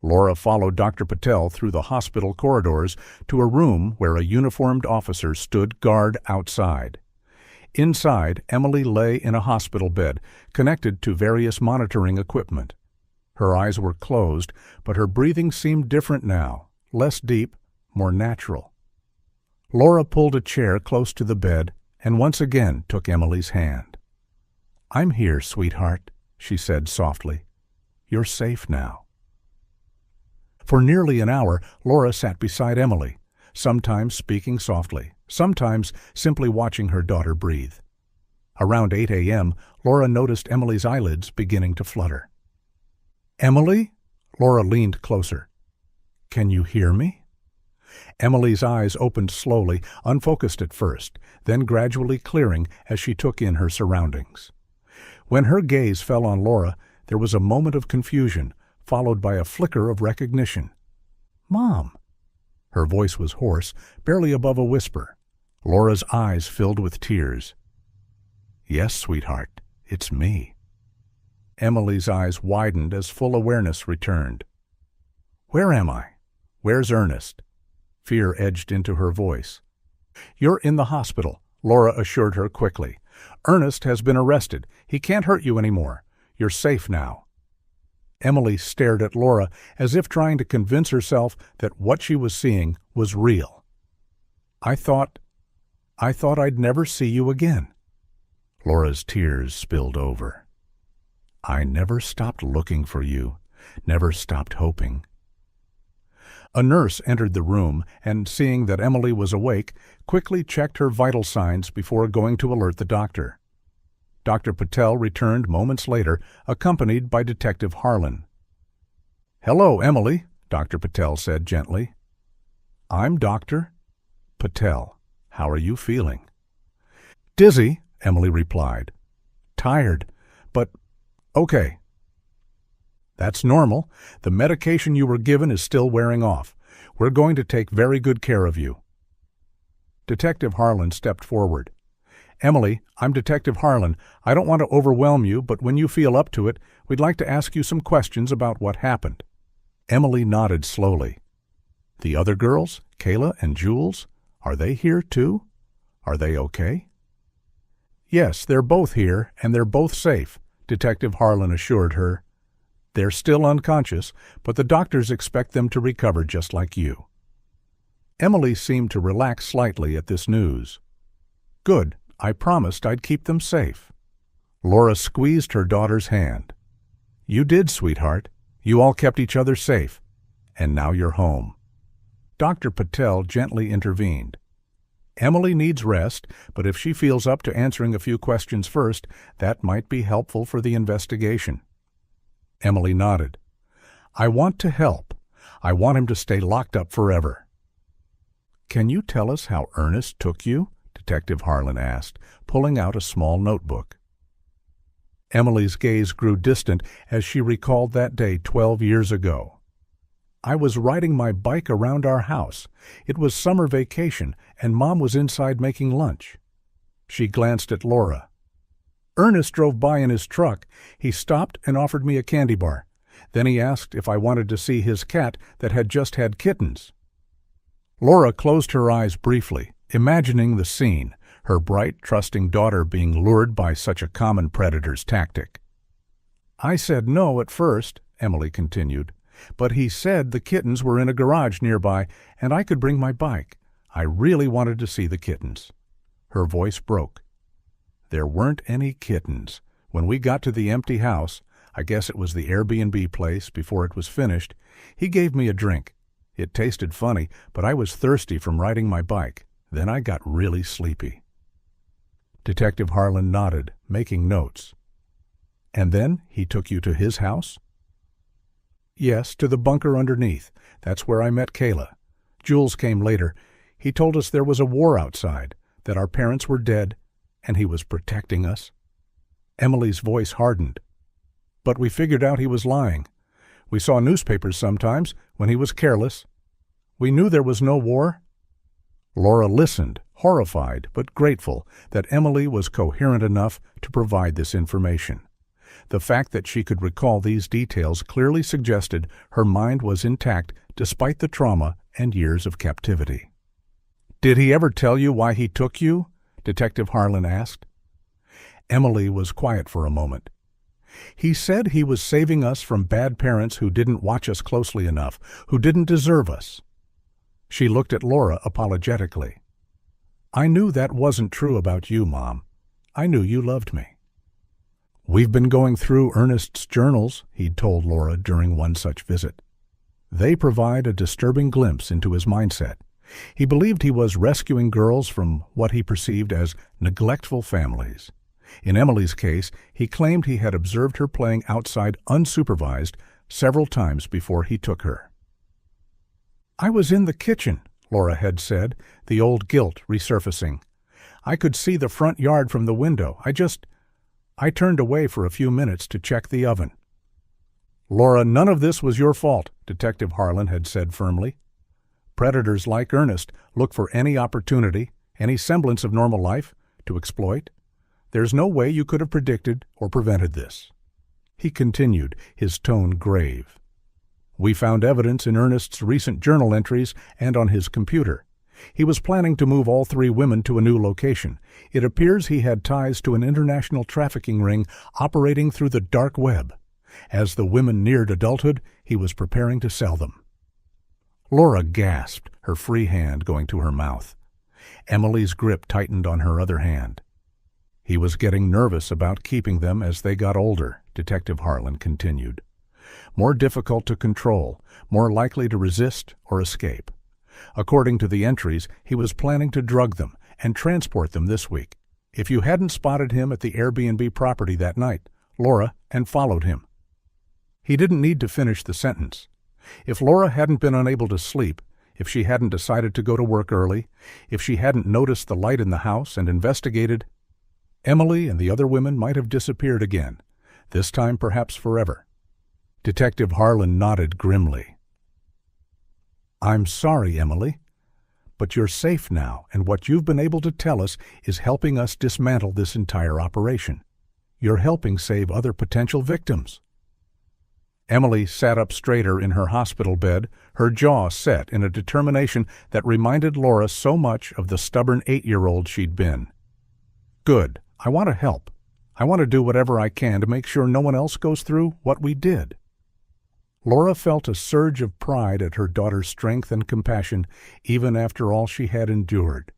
Laura followed Dr. Patel through the hospital corridors to a room where a uniformed officer stood guard outside. Inside, Emily lay in a hospital bed, connected to various monitoring equipment. Her eyes were closed, but her breathing seemed different now, less deep, more natural. Laura pulled a chair close to the bed and once again took Emily's hand. I'm here, sweetheart, she said softly. You're safe now. For nearly an hour, Laura sat beside Emily, sometimes speaking softly, sometimes simply watching her daughter breathe. Around 8 a.m., Laura noticed Emily's eyelids beginning to flutter. Emily? Laura leaned closer. Can you hear me? Emily's eyes opened slowly, unfocused at first, then gradually clearing as she took in her surroundings. When her gaze fell on Laura, there was a moment of confusion, followed by a flicker of recognition. Mom! Her voice was hoarse, barely above a whisper. Laura's eyes filled with tears. Yes, sweetheart, it's me. Emily's eyes widened as full awareness returned. Where am I? Where's Ernest? Fear edged into her voice. You're in the hospital, Laura assured her quickly. Ernest has been arrested. He can't hurt you anymore. You're safe now." Emily stared at Laura as if trying to convince herself that what she was seeing was real. I thought I'd never see you again." Laura's tears spilled over. "I never stopped looking for you, never stopped hoping." A nurse entered the room and, seeing that Emily was awake, quickly checked her vital signs before going to alert the doctor. Dr. Patel returned moments later, accompanied by Detective Harlan. "Hello, Emily," Dr. Patel said gently. "I'm Dr. Patel. How are you feeling?" "Dizzy," Emily replied. "Tired, but okay." "That's normal. The medication you were given is still wearing off. We're going to take very good care of you." Detective Harlan stepped forward. "Emily, I'm Detective Harlan. I don't want to overwhelm you, but when you feel up to it, we'd like to ask you some questions about what happened." Emily nodded slowly. "The other girls, Kayla and Jules, are they here too? Are they okay?" "Yes, they're both here, and they're both safe," Detective Harlan assured her. "They're still unconscious, but the doctors expect them to recover just like you." Emily seemed to relax slightly at this news. "Good. I promised I'd keep them safe." Laura squeezed her daughter's hand. "You did, sweetheart. You all kept each other safe. And now you're home." Dr. Patel gently intervened. "Emily needs rest, but if she feels up to answering a few questions first, that might be helpful for the investigation." Emily nodded. "I want to help. I want him to stay locked up forever." "Can you tell us how Ernest took you?" Detective Harlan asked, pulling out a small notebook. Emily's gaze grew distant as she recalled that day 12 years ago. "I was riding my bike around our house. It was summer vacation, and Mom was inside making lunch." She glanced at Laura. "Ernest drove by in his truck. He stopped and offered me a candy bar. Then he asked if I wanted to see his cat that had just had kittens." Laura closed her eyes briefly, imagining the scene, her bright, trusting daughter being lured by such a common predator's tactic. "I said no at first," Emily continued, "but he said the kittens were in a garage nearby and I could bring my bike. I really wanted to see the kittens." Her voice broke. "There weren't any kittens. When we got to the empty house, I guess it was the Airbnb place before it was finished, he gave me a drink. It tasted funny, but I was thirsty from riding my bike. Then I got really sleepy." Detective Harlan nodded, making notes. "And then he took you to his house?" "Yes, to the bunker underneath. That's where I met Kayla. Jules came later. He told us there was a war outside, that our parents were dead, and he was protecting us." Emily's voice hardened. "But we figured out he was lying. We saw newspapers sometimes when he was careless. We knew there was no war." Laura listened, horrified but grateful that Emily was coherent enough to provide this information. The fact that she could recall these details clearly suggested her mind was intact despite the trauma and years of captivity. "Did he ever tell you why he took you?" Detective Harlan asked. Emily was quiet for a moment. "He said he was saving us from bad parents who didn't watch us closely enough, who didn't deserve us." She looked at Laura apologetically. "I knew that wasn't true about you, Mom. I knew you loved me." "We've been going through Ernest's journals," he'd told Laura during one such visit. "They provide a disturbing glimpse into his mindset. He believed he was rescuing girls from what he perceived as neglectful families. In Emily's case, he claimed he had observed her playing outside unsupervised several times before he took her." "I was in the kitchen," Laura had said, the old guilt resurfacing. "I could see the front yard from the window. I turned away for a few minutes to check the oven." "Laura, none of this was your fault," Detective Harlan had said firmly. "Predators like Ernest look for any opportunity, any semblance of normal life, to exploit. There's no way you could have predicted or prevented this." He continued, his tone grave. "We found evidence in Ernest's recent journal entries and on his computer. He was planning to move all three women to a new location. It appears he had ties to an international trafficking ring operating through the dark web. As the women neared adulthood, he was preparing to sell them. Laura gasped, her free hand going to her mouth. Emily's grip tightened on her other hand. He was getting nervous about keeping them as they got older, Detective Harlan continued. More difficult to control, more likely to resist or escape. According to the entries, he was planning to drug them and transport them this week. If you hadn't spotted him at the Airbnb property that night, Laura, and followed him. He didn't need to finish the sentence. If Laura hadn't been unable to sleep, if she hadn't decided to go to work early, if she hadn't noticed the light in the house and investigated, Emily and the other women might have disappeared again, this time perhaps forever. Detective Harlan nodded grimly. I'm sorry, Emily, but you're safe now, and what you've been able to tell us is helping us dismantle this entire operation. You're helping save other potential victims. Emily sat up straighter in her hospital bed, her jaw set in a determination that reminded Laura so much of the stubborn 8-year-old she'd been. Good. I want to help. I want to do whatever I can to make sure no one else goes through what we did. Laura felt a surge of pride at her daughter's strength and compassion, even after all she had endured.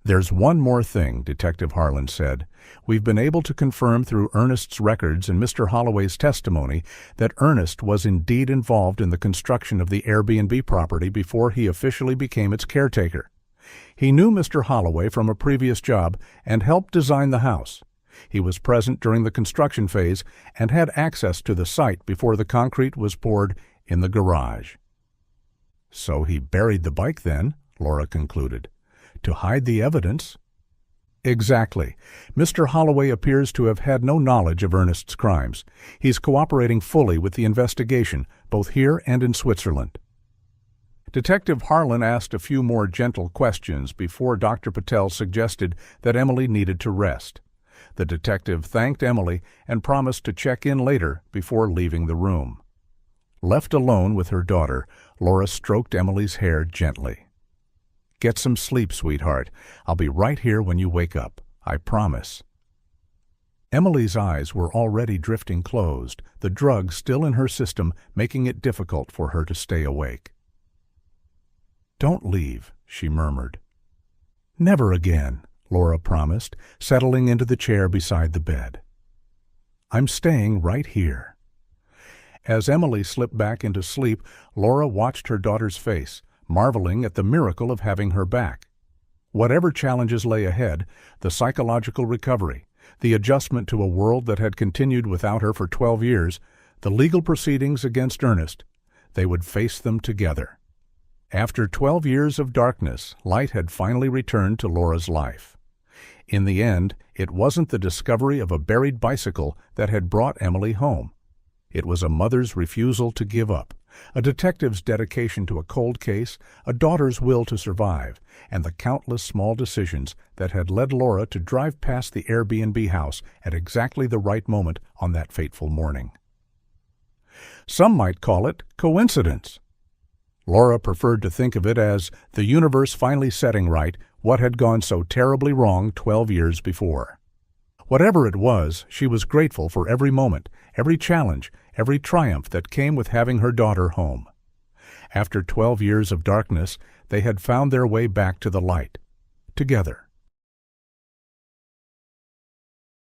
There's one more thing, Detective Harlan said. We've been able to confirm through Ernest's records and Mr. Holloway's testimony that Ernest was indeed involved in the construction of the Airbnb property before he officially became its caretaker. He knew Mr. Holloway from a previous job and helped design the house. He was present during the construction phase and had access to the site before the concrete was poured in the garage. So he buried the bike then, Laura concluded. To hide the evidence? Exactly. Mr. Holloway appears to have had no knowledge of Ernest's crimes. He's cooperating fully with the investigation, both here and in Switzerland. Detective Harlan asked a few more gentle questions before Dr. Patel suggested that Emily needed to rest. The detective thanked Emily and promised to check in later before leaving the room. Left alone with her daughter, Laura stroked Emily's hair gently. Get some sleep, sweetheart. I'll be right here when you wake up. I promise. Emily's eyes were already drifting closed, the drug still in her system making it difficult for her to stay awake. Don't leave, she murmured. Never again, Laura promised, settling into the chair beside the bed. I'm staying right here. As Emily slipped back into sleep, Laura watched her daughter's face, marveling at the miracle of having her back. Whatever challenges lay ahead, the psychological recovery, the adjustment to a world that had continued without her for 12 years, the legal proceedings against Ernest, they would face them together. After 12 years of darkness, light had finally returned to Laura's life. In the end, it wasn't the discovery of a buried bicycle that had brought Emily home. It was a mother's refusal to give up, a detective's dedication to a cold case, a daughter's will to survive, and the countless small decisions that had led Laura to drive past the Airbnb house at exactly the right moment on that fateful morning. Some might call it coincidence. Laura preferred to think of it as the universe finally setting right what had gone so terribly wrong 12 years before. Whatever it was, she was grateful for every moment, every challenge, every triumph that came with having her daughter home. After 12 years of darkness, they had found their way back to the light, together.